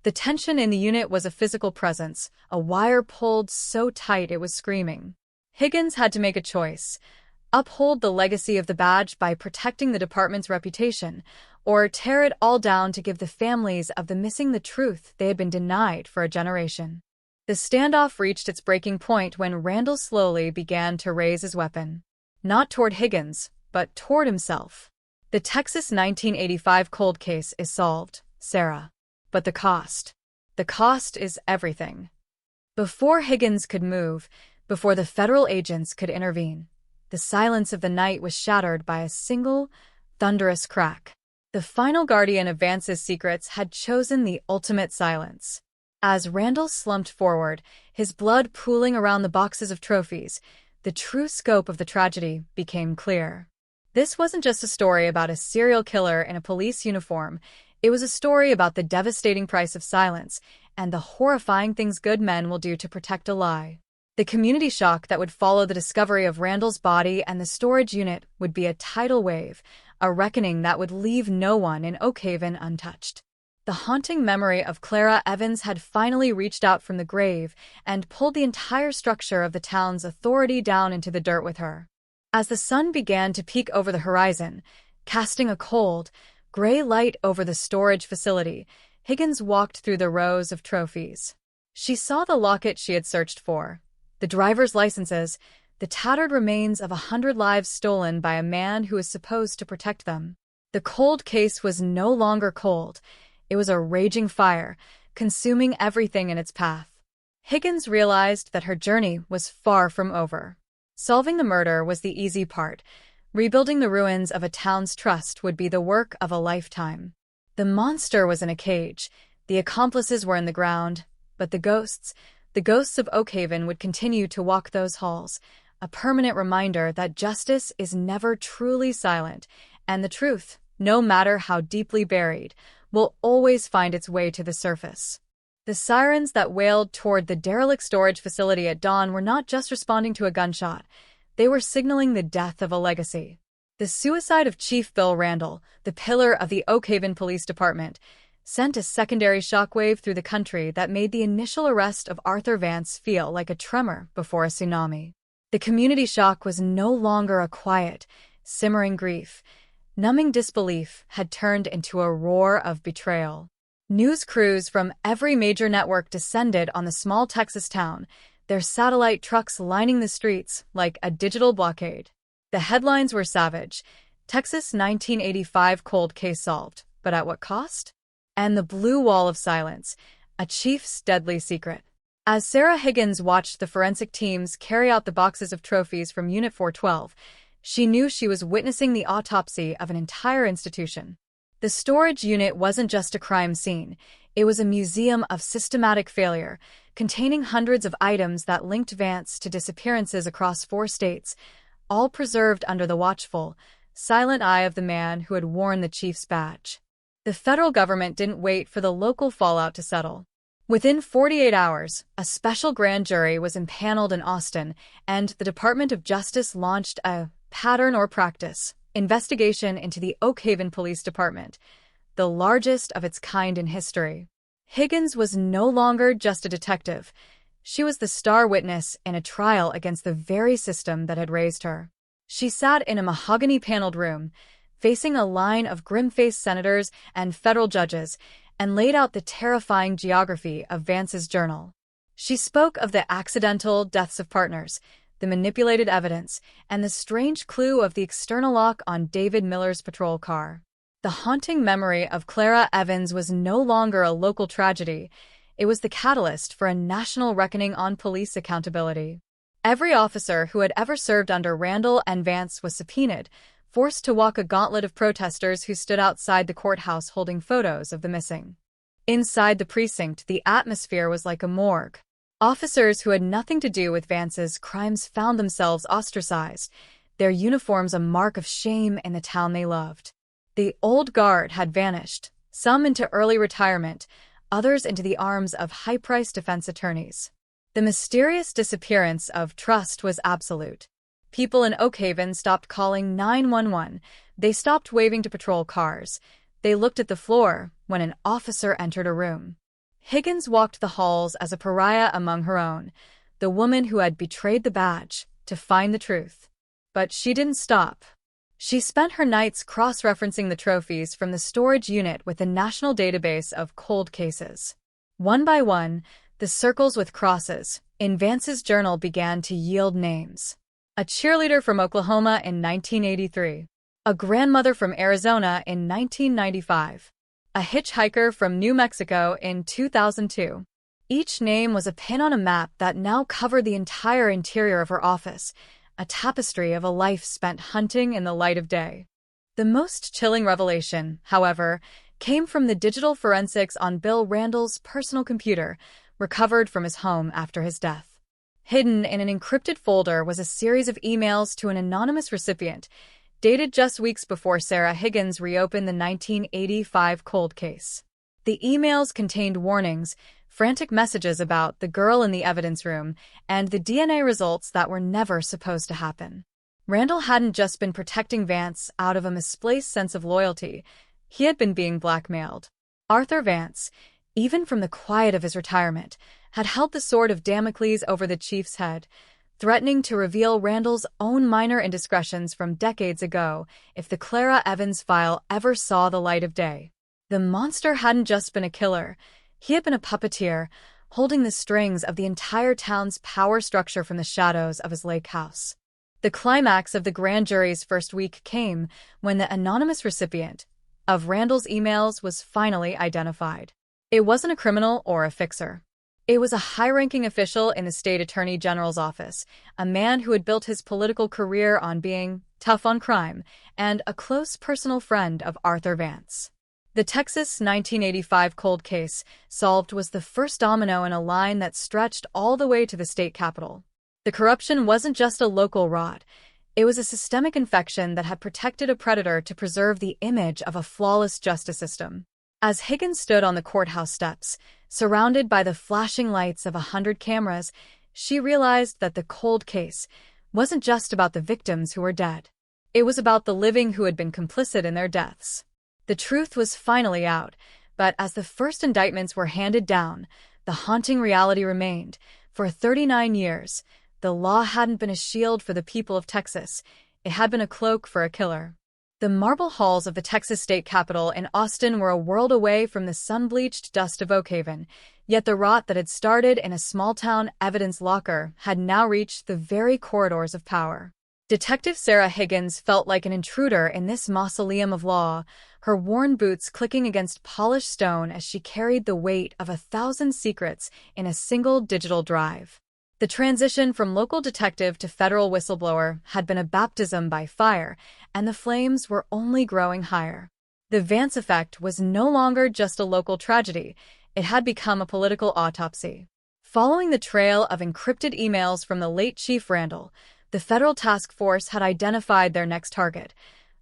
The tension in the unit was a physical presence, a wire pulled so tight it was screaming. Higgins had to make a choice: uphold the legacy of the badge by protecting the department's reputation, or tear it all down to give the families of the missing the truth they had been denied for a generation. The standoff reached its breaking point when Randall slowly began to raise his weapon. Not toward Higgins, but toward himself. The Texas 1985 cold case is solved, Sarah. But the cost. The cost is everything. Before Higgins could move, before the federal agents could intervene, the silence of the night was shattered by a single, thunderous crack. The final guardian of Vance's secrets had chosen the ultimate silence. As Randall slumped forward, his blood pooling around the boxes of trophies, the true scope of the tragedy became clear. This wasn't just a story about a serial killer in a police uniform. It was a story about the devastating price of silence and the horrifying things good men will do to protect a lie. The community shock that would follow the discovery of Randall's body and the storage unit would be a tidal wave, a reckoning that would leave no one in Oak Haven untouched. The haunting memory of Clara Evans had finally reached out from the grave and pulled the entire structure of the town's authority down into the dirt with her. As the sun began to peek over the horizon, casting a cold, gray light over the storage facility, Higgins walked through the rows of trophies. She saw the locket she had searched for, the driver's licenses, the tattered remains of 100 lives stolen by a man who was supposed to protect them. The cold case was no longer cold. It was a raging fire, consuming everything in its path. Higgins realized that her journey was far from over. Solving the murder was the easy part. Rebuilding the ruins of a town's trust would be the work of a lifetime. The monster was in a cage, the accomplices were in the ground, but the ghosts of Oak Haven would continue to walk those halls, a permanent reminder that justice is never truly silent, and the truth, no matter how deeply buried, will always find its way to the surface. The sirens that wailed toward the derelict storage facility at dawn were not just responding to a gunshot. They were signaling the death of a legacy. The suicide of Chief Bill Randall, the pillar of the Oak Haven Police Department, sent a secondary shockwave through the country that made the initial arrest of Arthur Vance feel like a tremor before a tsunami. The community shock was no longer a quiet, simmering grief. Numbing disbelief had turned into a roar of betrayal. News crews from every major network descended on the small Texas town, their satellite trucks lining the streets like a digital blockade. The headlines were savage. Texas 1985 cold case solved, but at what cost? And the blue wall of silence, a chief's deadly secret. As Sarah Higgins watched the forensic teams carry out the boxes of trophies from Unit 412, she knew she was witnessing the autopsy of an entire institution. The storage unit wasn't just a crime scene. It was a museum of systematic failure, containing hundreds of items that linked Vance to disappearances across 4 states, all preserved under the watchful, silent eye of the man who had worn the chief's badge. The federal government didn't wait for the local fallout to settle. Within 48 hours, a special grand jury was impaneled in Austin, and the Department of Justice launched a pattern or practice investigation into the Oak Haven Police Department, the largest of its kind in history. Higgins was no longer just a detective. She was the star witness in a trial against the very system that had raised her. She sat in a mahogany-paneled room, facing a line of grim-faced senators and federal judges, and laid out the terrifying geography of Vance's journal. She spoke of the accidental deaths of partners, the manipulated evidence, and the strange clue of the external lock on David Miller's patrol car. The haunting memory of Clara Evans was no longer a local tragedy. It was the catalyst for a national reckoning on police accountability. Every officer who had ever served under Randall and Vance was subpoenaed, forced to walk a gauntlet of protesters who stood outside the courthouse holding photos of the missing. Inside the precinct, the atmosphere was like a morgue. Officers who had nothing to do with Vance's crimes found themselves ostracized, their uniforms a mark of shame in the town they loved. The old guard had vanished, some into early retirement, others into the arms of high-priced defense attorneys. The mysterious disappearance of trust was absolute. People in Oak Haven stopped calling 911. They stopped waving to patrol cars. They looked at the floor when an officer entered a room. Higgins walked the halls as a pariah among her own, the woman who had betrayed the badge to find the truth. But she didn't stop. She spent her nights cross-referencing the trophies from the storage unit with the national database of cold cases. One by one, The circles with crosses in Vance's journal began to yield names. A cheerleader from Oklahoma in 1983. A grandmother from Arizona in 1995. A hitchhiker from New Mexico in 2002. Each name was a pin on a map that now covered the entire interior of her office, a tapestry of a life spent hunting in the light of day. The most chilling revelation, however, came from the digital forensics on Bill Randall's personal computer, recovered from his home after his death. Hidden in an encrypted folder was a series of emails to an anonymous recipient, dated just weeks before Sarah Higgins reopened the 1985 cold case. The emails contained warnings, frantic messages about the girl in the evidence room, and the DNA results that were never supposed to happen. Randall hadn't just been protecting Vance out of a misplaced sense of loyalty. He had been being blackmailed. Arthur Vance, even from the quiet of his retirement, had held the sword of Damocles over the chief's head, threatening to reveal Randall's own minor indiscretions from decades ago if the Clara Evans file ever saw the light of day. The monster hadn't just been a killer. He had been a puppeteer, holding the strings of the entire town's power structure from the shadows of his lake house. The climax of the grand jury's first week came when the anonymous recipient of Randall's emails was finally identified. It wasn't a criminal or a fixer. It was a high-ranking official in the state attorney general's office, a man who had built his political career on being tough on crime, and a close personal friend of Arthur Vance. The Texas 1985 cold case solved was the first domino in a line that stretched all the way to the state capitol. The corruption wasn't just a local rot. It was a systemic infection that had protected a predator to preserve the image of a flawless justice system. As Higgins stood on the courthouse steps, surrounded by the flashing lights of 100 cameras, she realized that the cold case wasn't just about the victims who were dead. It was about the living who had been complicit in their deaths. The truth was finally out, but as the first indictments were handed down, the haunting reality remained. For 39 years, the law hadn't been a shield for the people of Texas. It had been a cloak for a killer. The marble halls of the Texas State Capitol in Austin were a world away from the sun-bleached dust of Oakhaven, yet the rot that had started in a small-town evidence locker had now reached the very corridors of power. Detective Sarah Higgins felt like an intruder in this mausoleum of law, her worn boots clicking against polished stone as she carried the weight of 1,000 secrets in a single digital drive. The transition from local detective to federal whistleblower had been a baptism by fire, and the flames were only growing higher. The Vance effect was no longer just a local tragedy. It had become a political autopsy. Following the trail of encrypted emails from the late Chief Randall, the federal task force had identified their next target,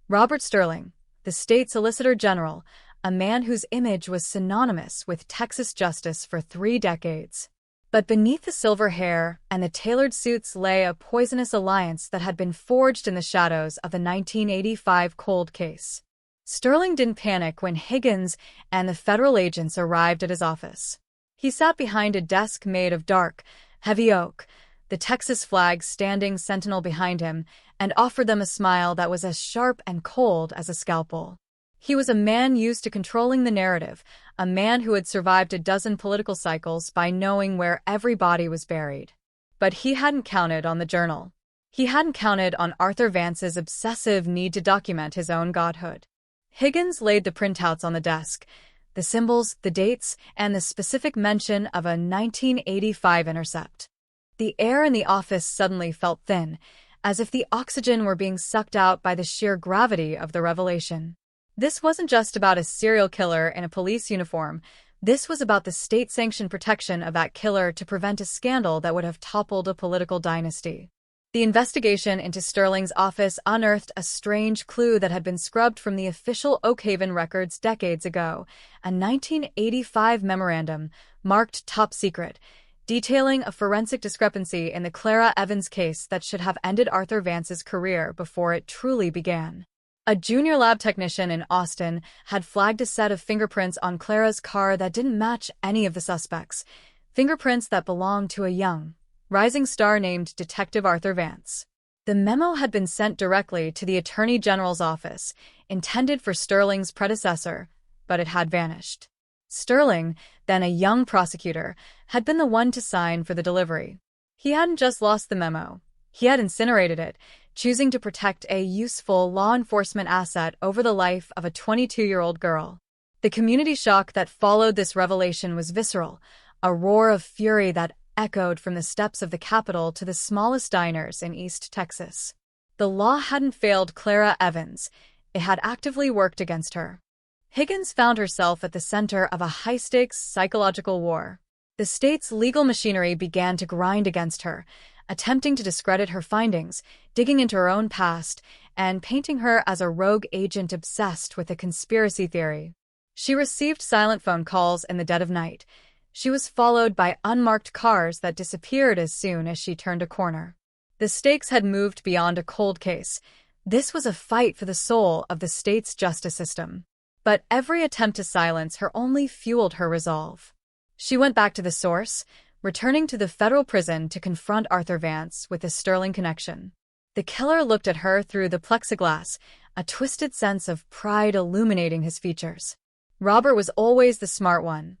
Robert Sterling, the state solicitor general, a man whose image was synonymous with Texas justice for 3 decades. But beneath the silver hair and the tailored suits lay a poisonous alliance that had been forged in the shadows of the 1985 cold case. Sterling didn't panic when Higgins and the federal agents arrived at his office. He sat behind a desk made of dark, heavy oak, the Texas flag standing sentinel behind him, and offered them a smile that was as sharp and cold as a scalpel. He was a man used to controlling the narrative, a man who had survived a dozen political cycles by knowing where every body was buried. But he hadn't counted on the journal. He hadn't counted on Arthur Vance's obsessive need to document his own godhood. Higgins laid the printouts on the desk, the symbols, the dates, and the specific mention of a 1985 intercept. The air in the office suddenly felt thin, as if the oxygen were being sucked out by the sheer gravity of the revelation. This wasn't just about a serial killer in a police uniform. This was about the state-sanctioned protection of that killer to prevent a scandal that would have toppled a political dynasty. The investigation into Sterling's office unearthed a strange clue that had been scrubbed from the official Oakhaven records decades ago, a 1985 memorandum marked top secret, detailing a forensic discrepancy in the Clara Evans case that should have ended Arthur Vance's career before it truly began. A junior lab technician in Austin had flagged a set of fingerprints on Clara's car that didn't match any of the suspects, fingerprints that belonged to a young, rising star named Detective Arthur Vance. The memo had been sent directly to the Attorney General's office, intended for Sterling's predecessor, but it had vanished. Sterling, then a young prosecutor, had been the one to sign for the delivery. He hadn't just lost the memo. He had incinerated it, choosing to protect a useful law enforcement asset over the life of a 22-year-old girl. The community shock that followed this revelation was visceral, a roar of fury that echoed from the steps of the Capitol to the smallest diners in East Texas. The law hadn't failed Clara Evans. It had actively worked against her. Higgins found herself at the center of a high-stakes psychological war. The state's legal machinery began to grind against her, attempting to discredit her findings, digging into her own past, and painting her as a rogue agent obsessed with a conspiracy theory. She received silent phone calls in the dead of night. She was followed by unmarked cars that disappeared as soon as she turned a corner. The stakes had moved beyond a cold case. This was a fight for the soul of the state's justice system. But every attempt to silence her only fueled her resolve. She went back to the source, returning to the federal prison to confront Arthur Vance with a Sterling connection. The killer looked at her through the plexiglass, a twisted sense of pride illuminating his features. Robert was always the smart one,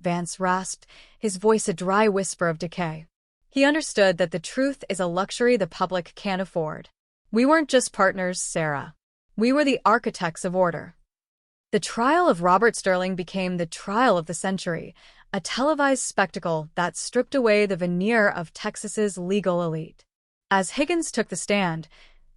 Vance rasped, his voice a dry whisper of decay. He understood that the truth is a luxury the public can't afford. We weren't just partners, Sarah. We were the architects of order. The trial of Robert Sterling became the trial of the century, a televised spectacle that stripped away the veneer of Texas's legal elite. As Higgins took the stand,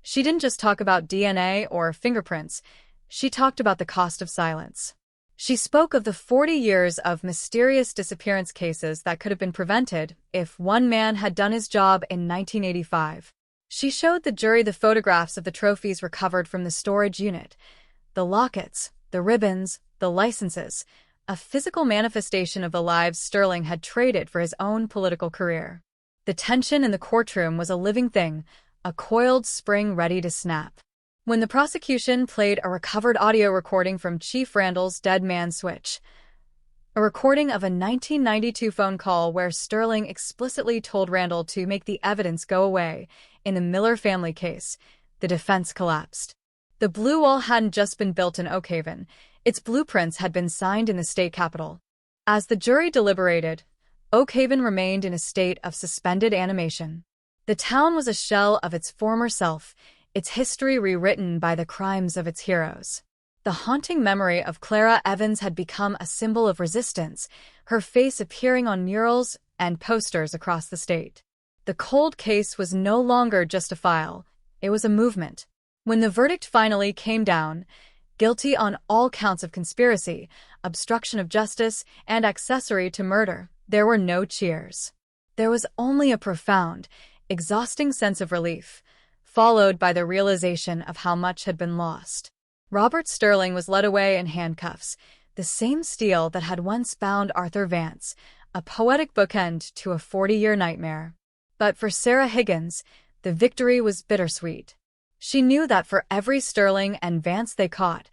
she didn't just talk about DNA or fingerprints, she talked about the cost of silence. She spoke of the 40 years of mysterious disappearance cases that could have been prevented if one man had done his job in 1985. She showed the jury the photographs of the trophies recovered from the storage unit, the lockets, the ribbons, the licenses, a physical manifestation of the lives Sterling had traded for his own political career. The tension in the courtroom was a living thing, a coiled spring ready to snap. When the prosecution played a recovered audio recording from Chief Randall's dead man switch, a recording of a 1992 phone call where Sterling explicitly told Randall to make the evidence go away in the Miller family case, the defense collapsed. The Blue Wall hadn't just been built in Oak Haven, its blueprints had been signed in the state capitol. As the jury deliberated, Oak Haven remained in a state of suspended animation. The town was a shell of its former self, its history rewritten by the crimes of its heroes. The haunting memory of Clara Evans had become a symbol of resistance, her face appearing on murals and posters across the state. The cold case was no longer just a file, it was a movement. When the verdict finally came down, guilty on all counts of conspiracy, obstruction of justice, and accessory to murder, there were no cheers. There was only a profound, exhausting sense of relief, followed by the realization of how much had been lost. Robert Sterling was led away in handcuffs, the same steel that had once bound Arthur Vance, a poetic bookend to a 40-year nightmare. But for Sarah Higgins, the victory was bittersweet. She knew that for every Sterling and Vance they caught,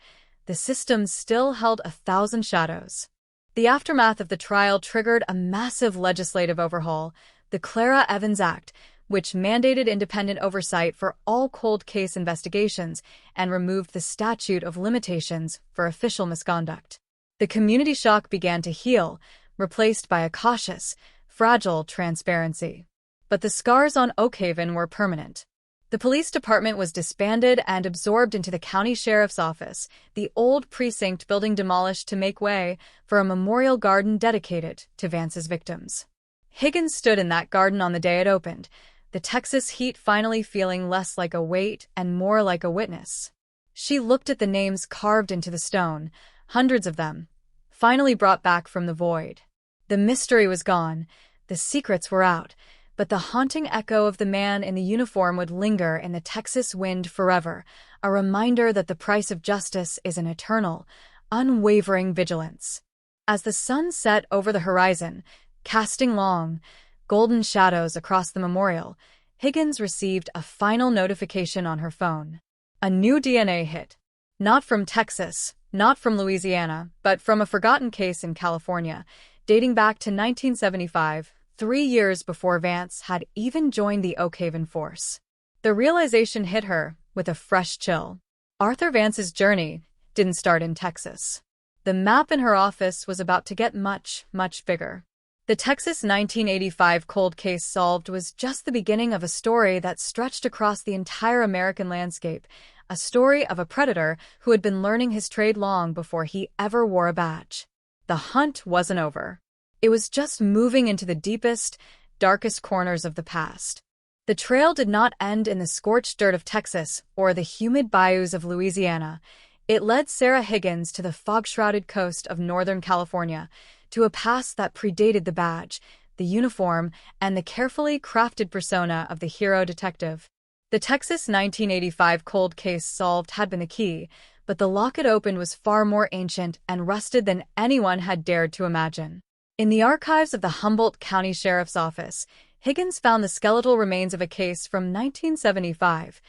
the system still held 1,000 shadows. The aftermath of the trial triggered a massive legislative overhaul, the Clara Evans Act, which mandated independent oversight for all cold case investigations and removed the statute of limitations for official misconduct. The community shock began to heal, replaced by a cautious, fragile transparency. But the scars on Oak Haven were permanent. The police department was disbanded and absorbed into the county sheriff's office, the old precinct building demolished to make way for a memorial garden dedicated to Vance's victims. Higgins stood in that garden on the day it opened, the Texas heat finally feeling less like a weight and more like a witness. She looked at the names carved into the stone, hundreds of them, finally brought back from the void. The mystery was gone, the secrets were out, but the haunting echo of the man in the uniform would linger in the Texas wind forever, a reminder that the price of justice is an eternal, unwavering vigilance. As the sun set over the horizon, casting long, golden shadows across the memorial, Higgins received a final notification on her phone. A new DNA hit. Not from Texas, not from Louisiana, but from a forgotten case in California, dating back to 1975, 3 years before Vance had even joined the Oak Haven force. The realization hit her with a fresh chill. Arthur Vance's journey didn't start in Texas. The map in her office was about to get much, much bigger. The Texas 1985 cold case solved was just the beginning of a story that stretched across the entire American landscape, a story of a predator who had been learning his trade long before he ever wore a badge. The hunt wasn't over. It was just moving into the deepest, darkest corners of the past. The trail did not end in the scorched dirt of Texas or the humid bayous of Louisiana. It led Sarah Higgins to the fog-shrouded coast of Northern California, to a past that predated the badge, the uniform, and the carefully crafted persona of the hero detective. The Texas 1985 cold case solved had been the key, but the lock it opened was far more ancient and rusted than anyone had dared to imagine. In the archives of the Humboldt County Sheriff's Office, Higgins found the skeletal remains of a case from 1975,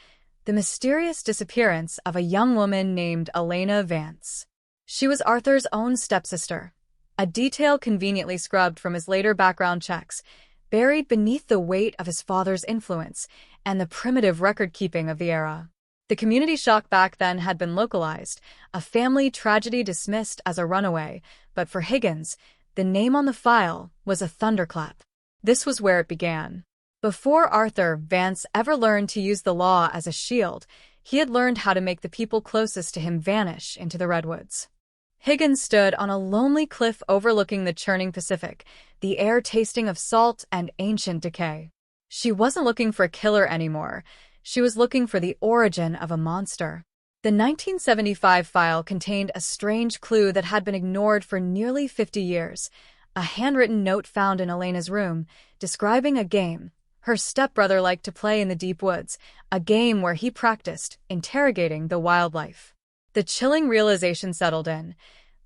the mysterious disappearance of a young woman named Elena Vance. She was Arthur's own stepsister, a detail conveniently scrubbed from his later background checks, buried beneath the weight of his father's influence and the primitive record-keeping of the era. The community shock back then had been localized, a family tragedy dismissed as a runaway, but for Higgins, the name on the file was a thunderclap. This was where it began. Before Arthur Vance ever learned to use the law as a shield, he had learned how to make the people closest to him vanish into the redwoods. Higgins stood on a lonely cliff overlooking the churning Pacific, the air tasting of salt and ancient decay. She wasn't looking for a killer anymore. She was looking for the origin of a monster. The 1975 file contained a strange clue that had been ignored for nearly 50 years, a handwritten note found in Elena's room describing a game her stepbrother liked to play in the deep woods, a game where he practiced interrogating the wildlife. The chilling realization settled in.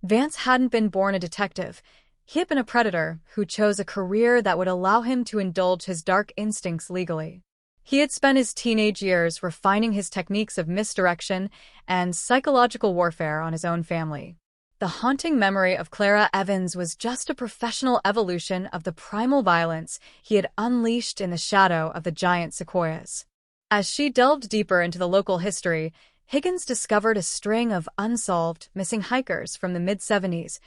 Vance hadn't been born a detective. He had been a predator who chose a career that would allow him to indulge his dark instincts legally. He had spent his teenage years refining his techniques of misdirection and psychological warfare on his own family. The haunting memory of Clara Evans was just a professional evolution of the primal violence he had unleashed in the shadow of the giant sequoias. As she delved deeper into the local history, Higgins discovered a string of unsolved, missing hikers from the mid-70s,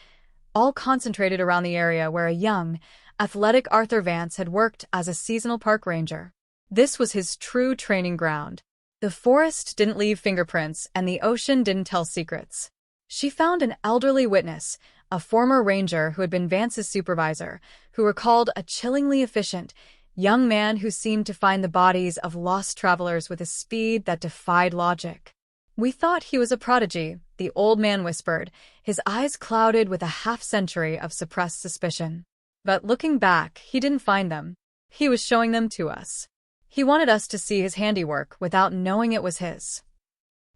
all concentrated around the area where a young, athletic Arthur Vance had worked as a seasonal park ranger. This was his true training ground. The forest didn't leave fingerprints, and the ocean didn't tell secrets. She found an elderly witness, a former ranger who had been Vance's supervisor, who recalled a chillingly efficient, young man who seemed to find the bodies of lost travelers with a speed that defied logic. "We thought he was a prodigy," the old man whispered, his eyes clouded with a half-century of suppressed suspicion. But looking back, he didn't find them. He was showing them to us. He wanted us to see his handiwork without knowing it was his.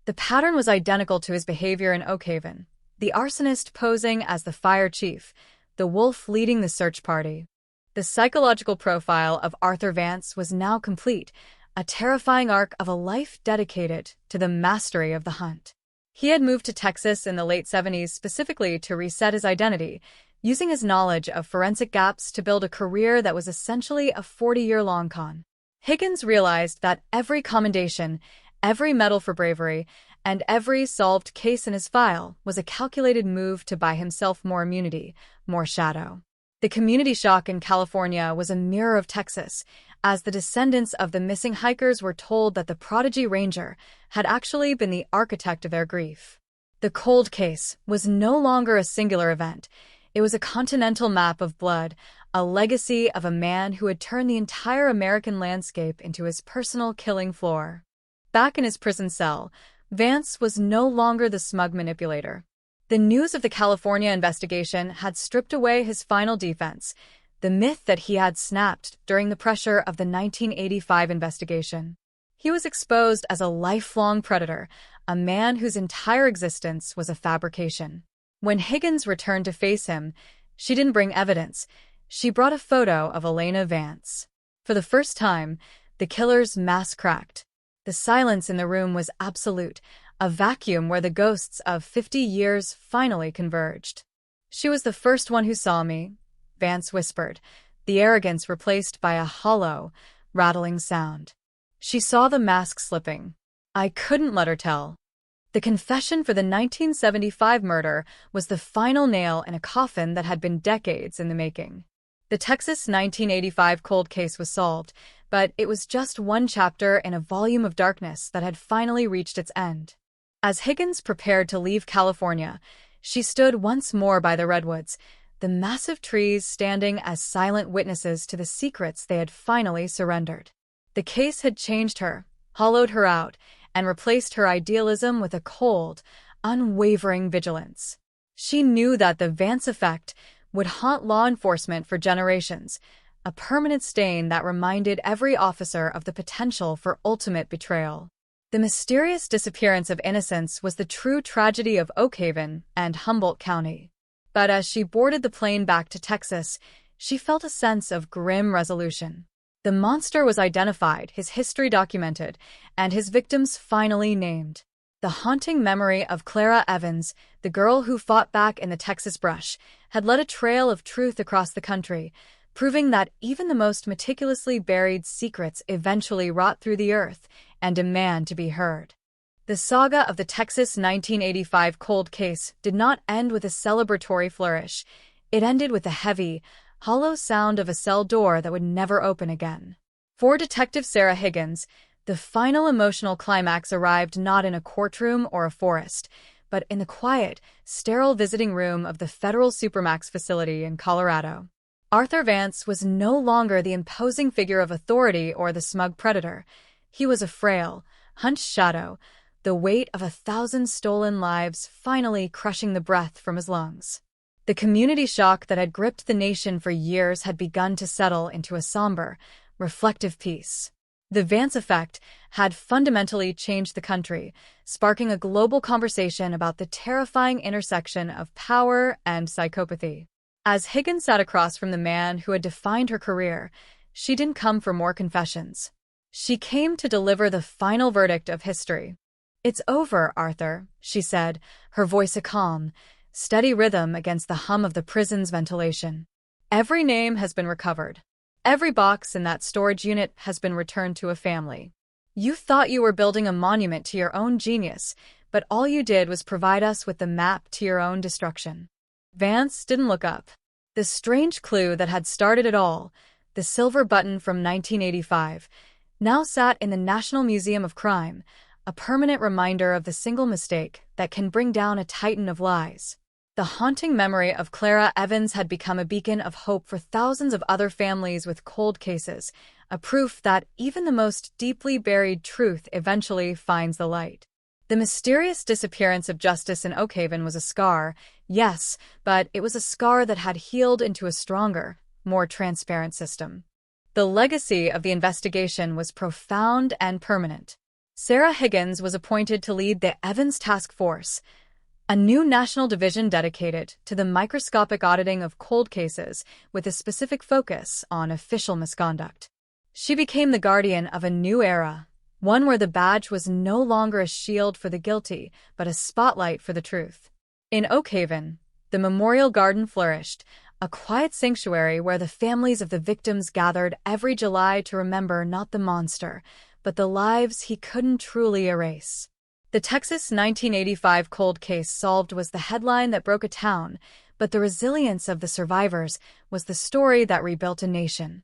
The pattern was identical to his behavior in Oakhaven, the arsonist posing as the fire chief, the wolf leading the search party. The psychological profile of Arthur Vance was now complete, a terrifying arc of a life dedicated to the mastery of the hunt. He had moved to Texas in the late 70s specifically to reset his identity, using his knowledge of forensic gaps to build a career that was essentially a 40-year-long con. Higgins realized that every commendation, every medal for bravery, and every solved case in his file was a calculated move to buy himself more immunity, more shadow. The community shock in California was a mirror of Texas, as the descendants of the missing hikers were told that the prodigy ranger had actually been the architect of their grief. The cold case was no longer a singular event. It was a continental map of blood, a legacy of a man who had turned the entire American landscape into his personal killing floor. Back in his prison cell, Vance was no longer the smug manipulator. The news of the California investigation had stripped away his final defense, the myth that he had snapped during the pressure of the 1985 investigation. He was exposed as a lifelong predator, a man whose entire existence was a fabrication. When Higgins returned to face him, she didn't bring evidence. She brought a photo of Elena Vance. For the first time, the killer's mask cracked. The silence in the room was absolute, a vacuum where the ghosts of 50 years finally converged. "She was the first one who saw me," Vance whispered, the arrogance replaced by a hollow, rattling sound. "She saw the mask slipping. I couldn't let her tell." The confession for the 1975 murder was the final nail in a coffin that had been decades in the making. The Texas 1985 cold case was solved, but it was just one chapter in a volume of darkness that had finally reached its end. As Higgins prepared to leave California, she stood once more by the redwoods, the massive trees standing as silent witnesses to the secrets they had finally surrendered. The case had changed her, hollowed her out, and replaced her idealism with a cold, unwavering vigilance. She knew that the Vance effect would haunt law enforcement for generations, a permanent stain that reminded every officer of the potential for ultimate betrayal. The mysterious disappearance of innocence was the true tragedy of Oakhaven and Humboldt County. But as she boarded the plane back to Texas, she felt a sense of grim resolution. The monster was identified, his history documented, and his victims finally named. The haunting memory of Clara Evans, the girl who fought back in the Texas brush, had led a trail of truth across the country, proving that even the most meticulously buried secrets eventually rot through the earth and demand to be heard. The saga of the Texas 1985 cold case did not end with a celebratory flourish. It ended with the heavy, hollow sound of a cell door that would never open again. For Detective Sarah Higgins, the final emotional climax arrived not in a courtroom or a forest, but in the quiet, sterile visiting room of the Federal Supermax facility in Colorado. Arthur Vance was no longer the imposing figure of authority or the smug predator. He was a frail, hunched shadow, the weight of 1,000 stolen lives finally crushing the breath from his lungs. The community shock that had gripped the nation for years had begun to settle into a somber, reflective peace. The Vance effect had fundamentally changed the country, sparking a global conversation about the terrifying intersection of power and psychopathy. As Higgins sat across from the man who had defined her career, she didn't come for more confessions. She came to deliver the final verdict of history. "It's over, Arthur," she said, her voice a calm, steady rhythm against the hum of the prison's ventilation. "Every name has been recovered. Every box in that storage unit has been returned to a family. You thought you were building a monument to your own genius, but all you did was provide us with the map to your own destruction." Vance didn't look up. The strange clue that had started it all, the silver button from 1985, now sat in the National Museum of Crime, a permanent reminder of the single mistake that can bring down a titan of lies. The haunting memory of Clara Evans had become a beacon of hope for thousands of other families with cold cases, a proof that even the most deeply buried truth eventually finds the light. The mysterious disappearance of justice in Oakhaven was a scar, yes, but it was a scar that had healed into a stronger, more transparent system. The legacy of the investigation was profound and permanent. Sarah Higgins was appointed to lead the Evans Task Force, a new national division dedicated to the microscopic auditing of cold cases with a specific focus on official misconduct. She became the guardian of a new era, one where the badge was no longer a shield for the guilty, but a spotlight for the truth. In Oakhaven, the Memorial Garden flourished, a quiet sanctuary where the families of the victims gathered every July to remember not the monster, but the lives he couldn't truly erase. The Texas 1985 cold case solved was the headline that broke a town, but the resilience of the survivors was the story that rebuilt a nation.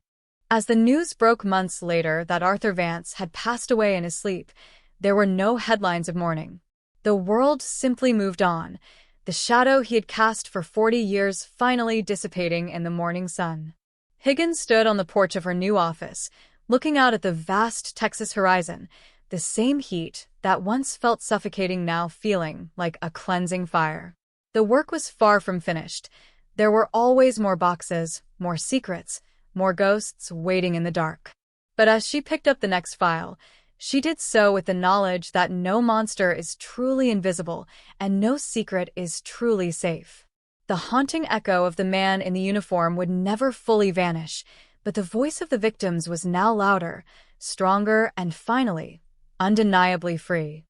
As the news broke months later that Arthur Vance had passed away in his sleep, there were no headlines of mourning. The world simply moved on, the shadow he had cast for 40 years finally dissipating in the morning sun. Higgins stood on the porch of her new office, looking out at the vast Texas horizon, the same heat that once felt suffocating now feeling like a cleansing fire. The work was far from finished. There were always more boxes, more secrets, more ghosts waiting in the dark. But as she picked up the next file, she did so with the knowledge that no monster is truly invisible and no secret is truly safe. The haunting echo of the man in the uniform would never fully vanish, but the voice of the victims was now louder, stronger, and finally, undeniably free.